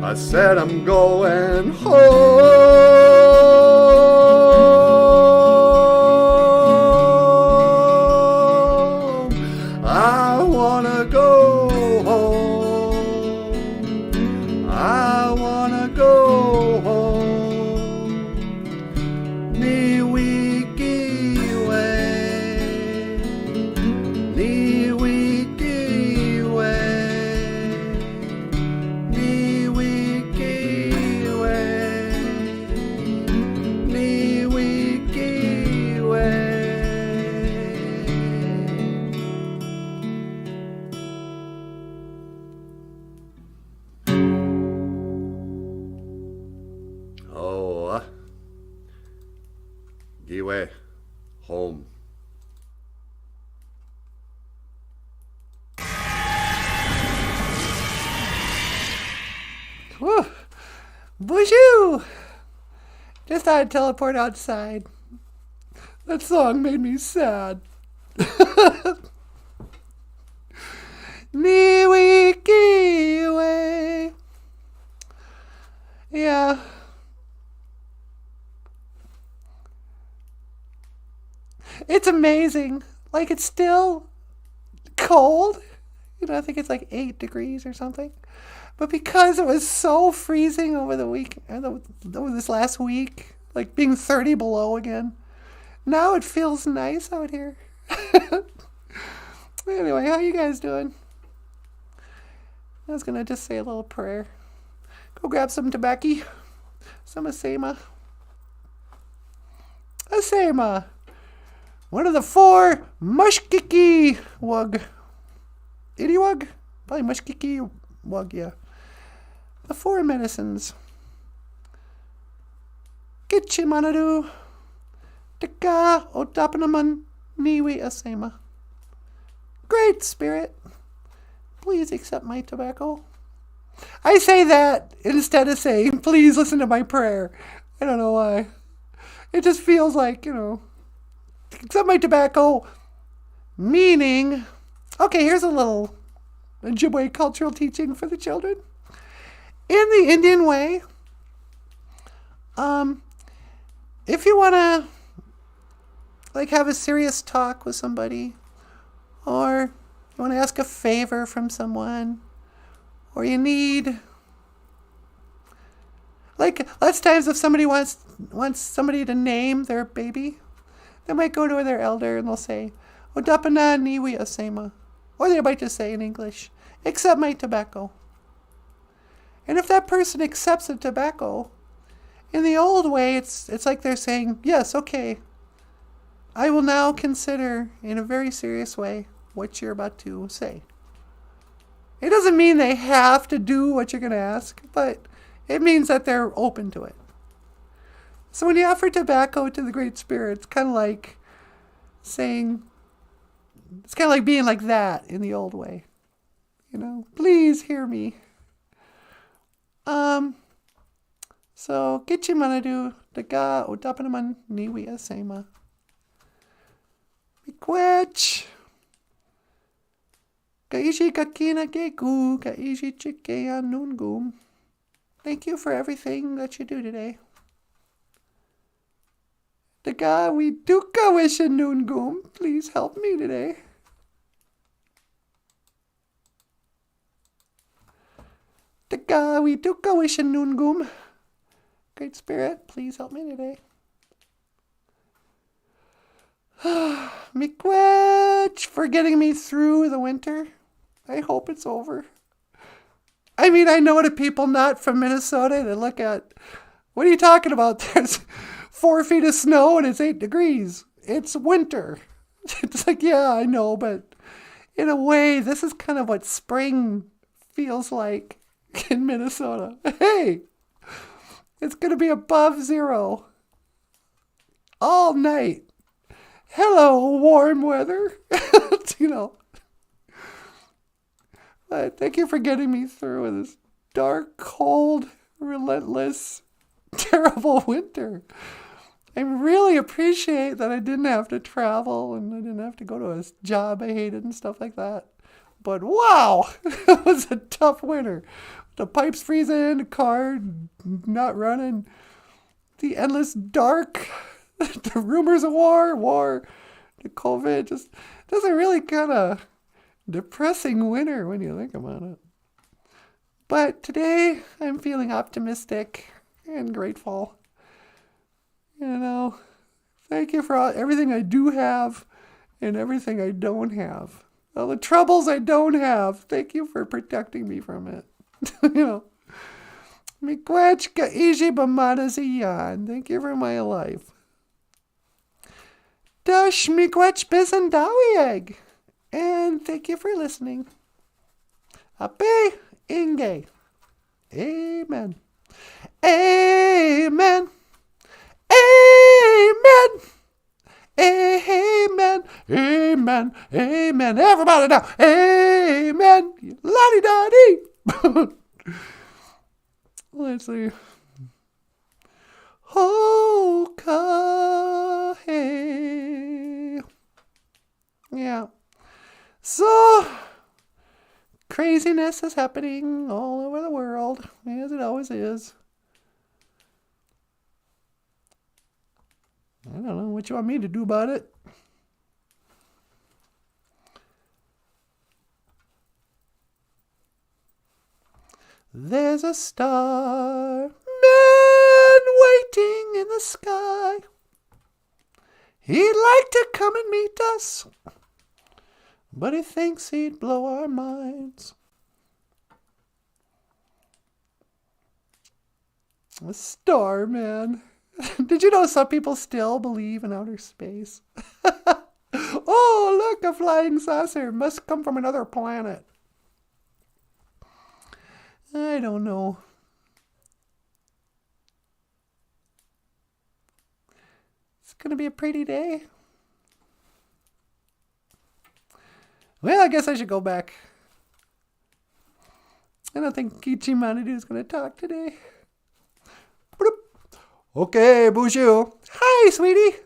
[SPEAKER 1] I said I'm going home. I wanna go home. I wanna go home. Me wiki way. Me wiki way. Me wiki way. Me wiki way. Oh, Giwe, home. BOOZHOO! Just thought I'd teleport outside. That song made me sad. Niwikiwe. Yeah. It's amazing. Like, it's still cold. I think it's like 8 degrees or something. But because it was so freezing over the week, over this last week, like being 30 below again, now it feels nice out here. Anyway, how you guys doing? I was going to just say a little prayer. Go grab some tobacco. Some Asema. Asema. One of the 4 mushkiki wug. Idiwug? Probably mushkiki wug, yeah. The 4 medicines. Gitchimanadu. Tika otapanaman niwi asema. Great Spirit, please accept my tobacco. I say that instead of saying, please listen to my prayer. I don't know why. It just feels like, accept my tobacco, meaning, okay, here's a little Ojibwe cultural teaching for the children. In the Indian way, if you want to, have a serious talk with somebody, or you want to ask a favor from someone, or you need, lots of times if somebody wants somebody to name their baby, they might go to their elder and they'll say, Odapana niwi asema. Or they might just say in English, accept my tobacco. And if that person accepts the tobacco, in the old way, it's like they're saying, yes, okay, I will now consider in a very serious way what you're about to say. It doesn't mean they have to do what you're going to ask, but it means that they're open to it. So when you offer tobacco to the Great Spirit, it's kind of like saying, it's kind of like being like that in the old way. Please hear me. So, Gitchimanadu, Daga, Otapanaman, Niwi Asema. Miigwech. Kaishi kakina kegu, kaishi chikea nungum. Thank you for everything that you do today. Daga, we duka wish a nungum. Please help me today. Daga, we duka wish a nungum. Great Spirit, please help me today. Miigwech for getting me through the winter. I hope it's over. I mean, I know the people not from Minnesota that look at, what are you talking about? There's 4 feet of snow and it's 8 degrees. It's winter. It's like, yeah, I know, but in a way, this is kind of what spring feels like in Minnesota. Hey, it's going to be above 0 all night. Hello, warm weather. But thank you for getting me through this dark, cold, relentless, terrible winter. I really appreciate that I didn't have to travel and I didn't have to go to a job I hated and stuff like that. But wow, it was a tough winter. The pipes freezing, the car not running, the endless dark, the rumors of war, the COVID, just doesn't really kind of depressing winter when you think about it. But today I'm feeling optimistic and grateful. Thank you for everything I do have and everything I don't have. All the troubles I don't have. Thank you for protecting me from it. Miigwech kaiji bamadaziyan. Thank you for my life. Dash miigwech bisandawieg. And thank you for listening. Ape inge. Amen. Amen. Amen. Amen. Amen. Amen. Everybody now. Amen. La-di-da-dee. Let's see. Hey. Yeah. So, craziness is happening all over the world, as it always is. I don't know what you want me to do about it. There's a star, man waiting in the sky. He'd like to come and meet us, but he thinks he'd blow our minds. A star, man. Did you know some people still believe in outer space? Oh, look, a flying saucer. Must come from another planet. I don't know. It's going to be a pretty day. Well, I guess I should go back. I don't think Kichimanadu is going to talk today. Okay, BOOZHOO. Hi, sweetie.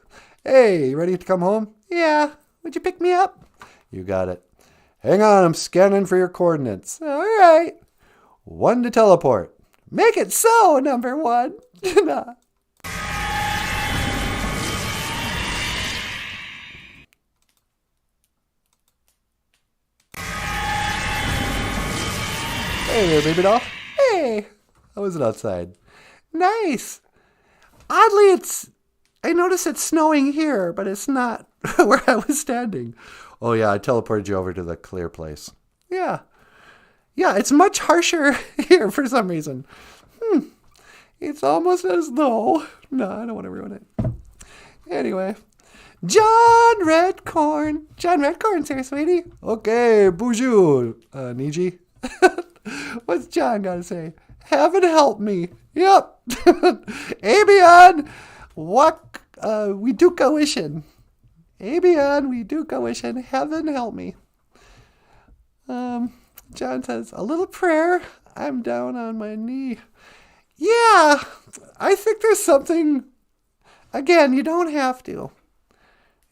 [SPEAKER 1] Hey, you ready to come home? Yeah. Would you pick me up? You got it. Hang on, I'm scanning for your coordinates. All right. 1 to teleport. Make it so, number 1. Nah. Hey there, baby doll. Hey. How is it outside? Nice. Oddly, I noticed it's snowing here, but it's not where I was standing. Oh yeah, I teleported you over to the clear place. Yeah. Yeah, it's much harsher here for some reason. It's almost as though... No, I don't want to ruin it. Anyway. John Redcorn. John Redcorn's here, sweetie. Okay, BOOZHOO, Niji. What's John got to say? Heaven help me. Yep. Abion, what we do coition. Abion, we do coition. Heaven help me. John says, a little prayer. I'm down on my knee. Yeah, I think there's something. Again, you don't have to.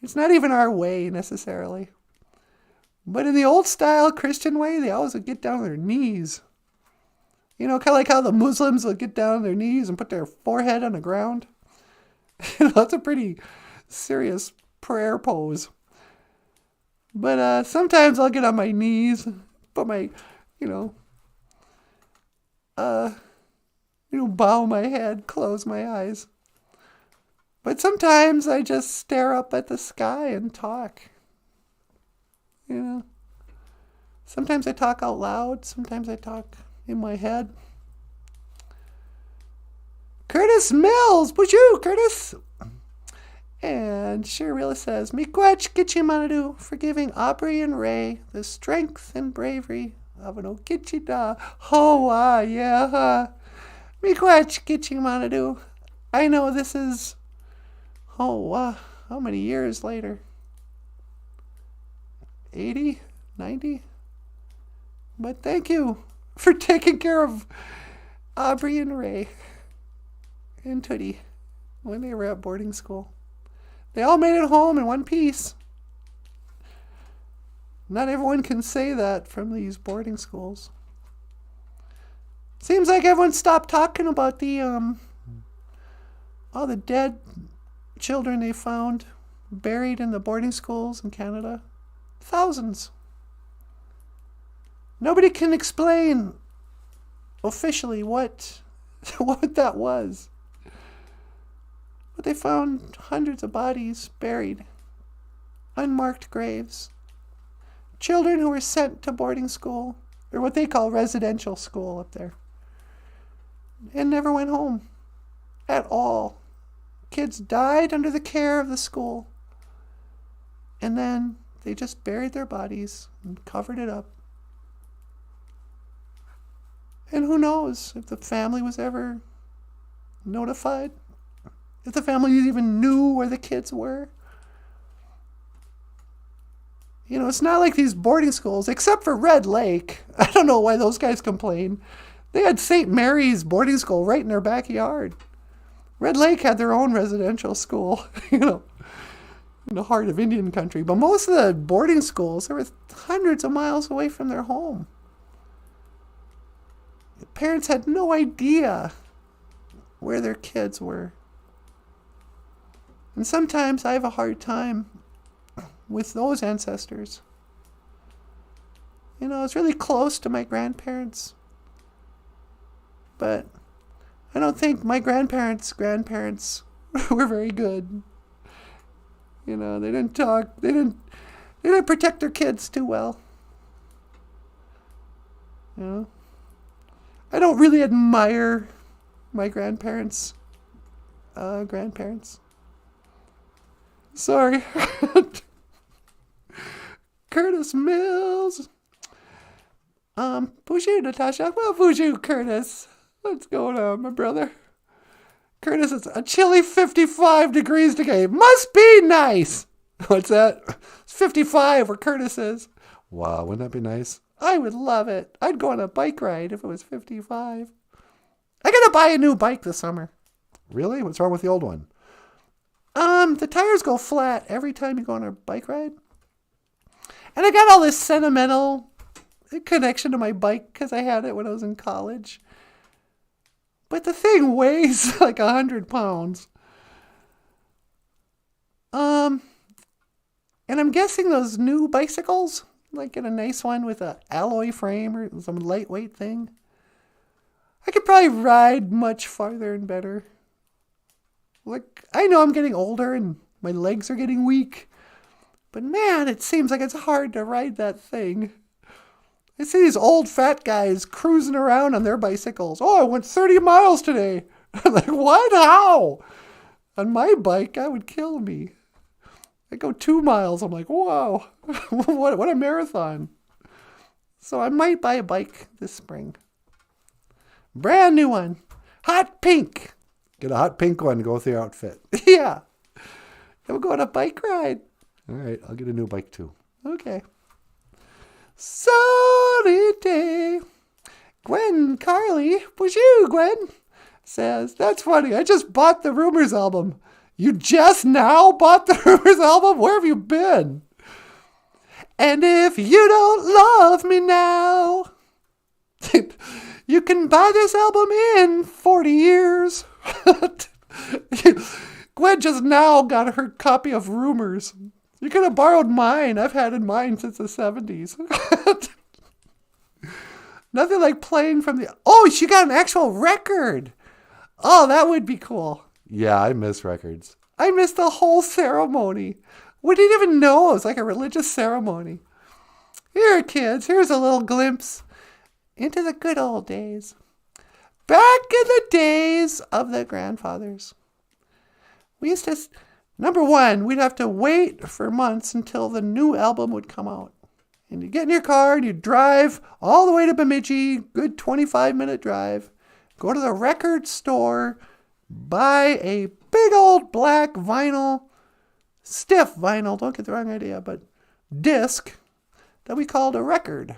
[SPEAKER 1] It's not even our way necessarily. But in the old style Christian way, they always would get down on their knees. You know, kind of like how the Muslims will get down on their knees and put their forehead on the ground. That's a pretty serious prayer pose. But sometimes I'll get on my knees, put my, bow my head, close my eyes. But sometimes I just stare up at the sky and talk. Sometimes I talk out loud. Sometimes I talk in my head. Curtis Mills! BOOZHOO, Curtis! And Shirilla says, Miigwech Gichimanadu for giving Aubrey and Ray the strength and bravery of an Okichida. Hoa, yeah. Miigwech Gichimanadu. I know this is, how many years later? 80? 90? But thank you for taking care of Aubrey and Ray and Tootie when they were at boarding school. They all made it home in one piece. Not everyone can say that from these boarding schools. Seems like everyone stopped talking about the all the dead children they found buried in the boarding schools in Canada. Thousands. Nobody can explain officially what that was. But they found hundreds of bodies buried, unmarked graves. Children who were sent to boarding school, or what they call residential school up there, and never went home at all. Kids died under the care of the school, and then they just buried their bodies and covered it up. And who knows if the family was ever notified? If the family even knew where the kids were? It's not like these boarding schools, except for Red Lake. I don't know why those guys complain. They had St. Mary's boarding school right in their backyard. Red Lake had their own residential school, in the heart of Indian country. But most of the boarding schools, they were hundreds of miles away from their home. Parents had no idea where their kids were. And sometimes I have a hard time with those ancestors. I was really close to my grandparents. But I don't think my grandparents' were very good. They didn't talk. They didn't protect their kids too well. I don't really admire my grandparents. Sorry. Curtis Mills. BOOZHOO, Natasha. Well, BOOZHOO, Curtis. What's going on, my brother? Curtis, it's a chilly 55 degrees today. Must be nice. What's that? It's 55 where Curtis is. Wow, wouldn't that be nice? I would love it. I'd go on a bike ride if it was 55. I gotta buy a new bike this summer. Really? What's wrong with the old one? The tires go flat every time you go on a bike ride. And I got all this sentimental connection to my bike because I had it when I was in college. But the thing weighs like 100 pounds. And I'm guessing those new bicycles, like get a nice one with an alloy frame or some lightweight thing, I could probably ride much farther and better. Like, I know I'm getting older and my legs are getting weak, but man, it seems like it's hard to ride that thing. I see these old fat guys cruising around on their bicycles. Oh, I went 30 miles today. I'm like, what? How? On my bike, that would kill me. I go 2 miles. I'm like, whoa, what a marathon. So I might buy a bike this spring. Brand new one. Hot pink. Get a hot pink one to go with your outfit. Yeah. And we'll go on a bike ride. All right, I'll get a new bike too. Okay. Sunny day. Gwen Carly, BOOZHOO, Gwen, says, that's funny. I just bought the Rumors album. You just now bought the Rumors album? Where have you been? And if you don't love me now, you can buy this album in 40 years. Gwen just now got her copy of Rumors. You could have borrowed mine. I've had in mine since the 70s. Nothing like playing from the... Oh, she got an actual record. Oh, that would be cool. Yeah, I miss records. I missed the whole ceremony. We didn't even know it was like a religious ceremony. Here, kids, here's a little glimpse into the good old days. Back in the days of the grandfathers. We used to... Number one, we'd have to wait for months until the new album would come out. And you'd get in your car and you'd drive all the way to Bemidji, good 25-minute drive, go to the record store, buy a big old black vinyl, stiff vinyl, don't get the wrong idea, but disc that we called a record.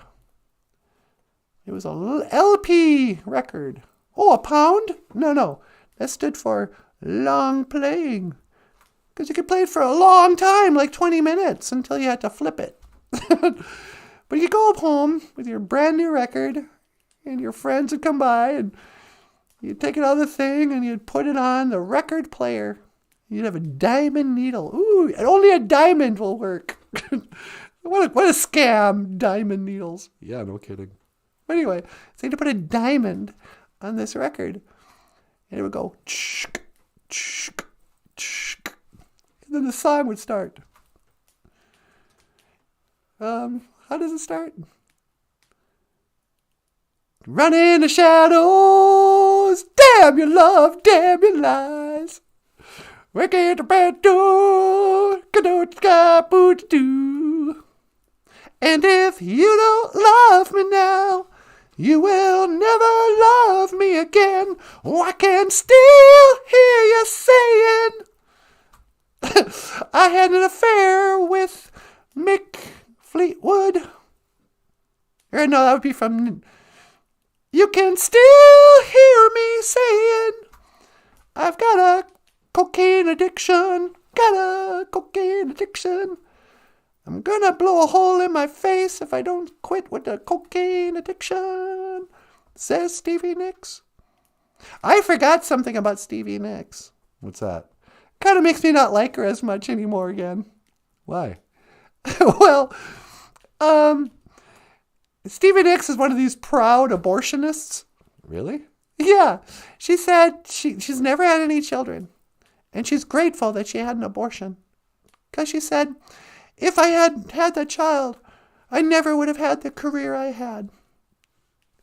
[SPEAKER 1] It was a LP record. Oh, a pound? No. That stood for long playing. Because you could play it for a long time, like 20 minutes, until you had to flip it. But you go home with your brand new record, and your friends would come by, and you'd take it out of the thing, and you'd put it on the record player. You'd have a diamond needle. Ooh, only a diamond will work. What a scam, diamond needles. Yeah, no kidding. But anyway, so you'd put a diamond on this record, and it would go, tshk, tshk, tshk. And then the song would start. How does it start? Run in the shadows, damn your love, damn your lies. Wake at the bed door, do. And if you don't love me now, you will never love me again. Oh, I can still hear you saying, I had an affair with Mick Fleetwood. Or no, that would be from... You can still hear me saying, I've got a addiction. Got a cocaine addiction. I'm gonna blow a hole in my face if I don't quit with the cocaine addiction, says Stevie Nicks. I forgot something about Stevie Nicks. What's that? Kind of makes me not like her as much anymore again. Why? Well, Stevie Nicks is one of these proud abortionists. Really? Yeah. She said she's never had any children. And she's grateful that she had an abortion. Because she said, if I had had that child, I never would have had the career I had.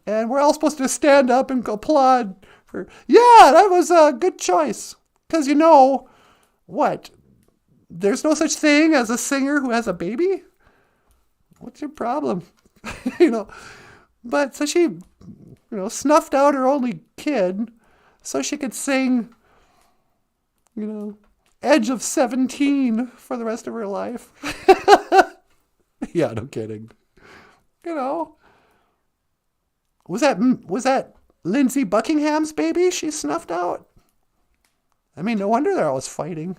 [SPEAKER 1] And we're all supposed to stand up and applaud for, yeah, that was a good choice. Because you know, what? There's no such thing as a singer who has a baby? What's your problem? But so she, snuffed out her only kid so she could sing, Edge of 17 for the rest of her life. Yeah, no kidding. Was that Lindsey Buckingham's baby she snuffed out? I mean, no wonder they're always fighting.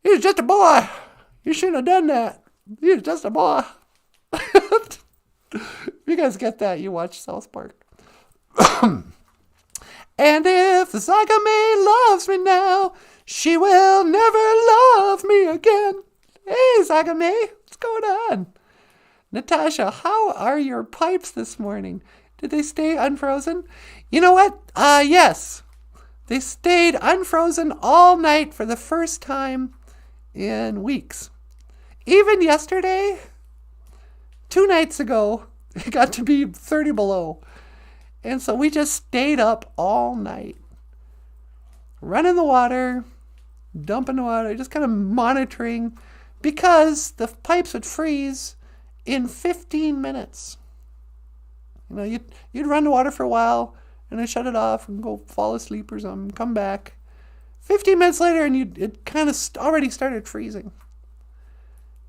[SPEAKER 1] He's just a boy. You shouldn't have done that. He's just a boy. If you guys get that, you watch South Park. And if the Zagame loves me now, she will never love me again. Hey, Zagame, what's going on? Natasha, how are your pipes this morning? Did they stay unfrozen? You know what? Yes. They stayed unfrozen all night for the first time in weeks. Even yesterday, 2 nights ago, it got to be 30 below. And so we just stayed up all night, running the water, dumping the water, just kind of monitoring, because the pipes would freeze in 15 minutes. You'd run the water for a while, and then shut it off and go fall asleep or something, come back. 15 minutes later, and it kind of already started freezing.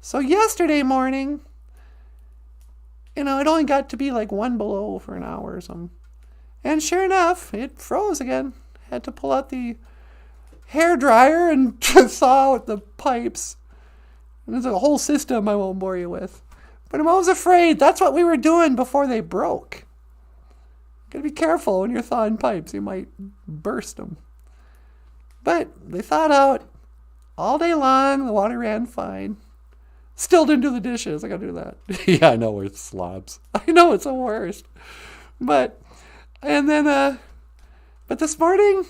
[SPEAKER 1] So yesterday morning, it only got to be like 1 below for an hour or something. And sure enough, it froze again. Had to pull out the hairdryer and thaw out the pipes. And there's a whole system I won't bore you with. But I'm always afraid that's what we were doing before they broke. Gotta be careful when you're thawing pipes. You might burst them. But they thawed out all day long. The water ran fine. Still didn't do the dishes. I gotta do that. Yeah, I know, we're slobs. I know, it's the worst. But this morning,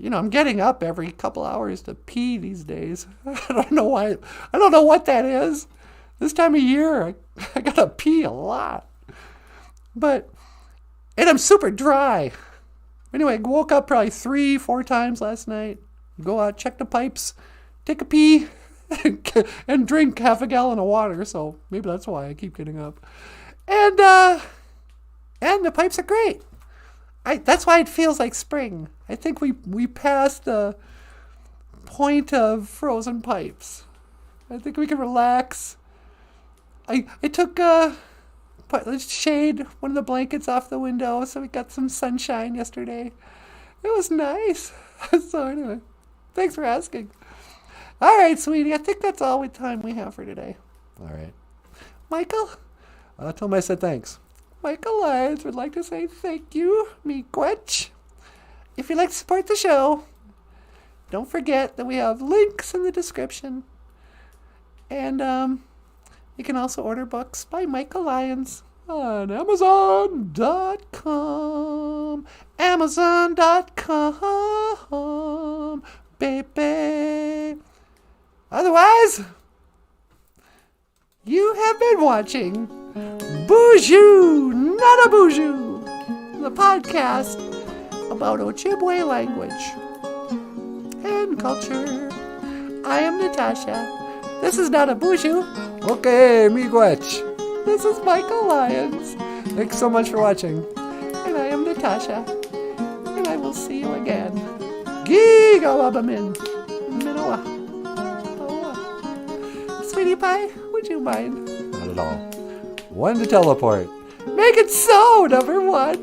[SPEAKER 1] I'm getting up every couple hours to pee these days. I don't know why. I don't know what that is. This time of year, I gotta pee a lot. And I'm super dry. Anyway, I woke up probably 3-4 times last night. Go out, check the pipes, take a pee, and drink half a gallon of water. So maybe that's why I keep getting up. And the pipes are great. That's why it feels like spring. I think we passed the point of frozen pipes. I think we can relax. I took shade one of the blankets off the window, so we got some sunshine yesterday. It was nice. So anyway, thanks for asking. All right, sweetie, I think that's all the time we have for today. All right. Michael? Tell him I said thanks. Michael Lyons would like to say thank you, miigwech. If you'd like to support the show, don't forget that we have links in the description. And you can also order books by Michael Lyons on Amazon.com. Amazon.com, baby. Otherwise, you have been watching BOOZHOO NANABOOZHOO, the podcast about Ojibwe language and culture. I am Natasha. This is NANABOOZHOO. Okay, miigwech. This is Michael Lyons. Thanks so much for watching. And I am Natasha. And I will see you again. Gigawabamin. Minoa. Sweetie pie, would you mind? Not at all. When to teleport. Make it so, number 1.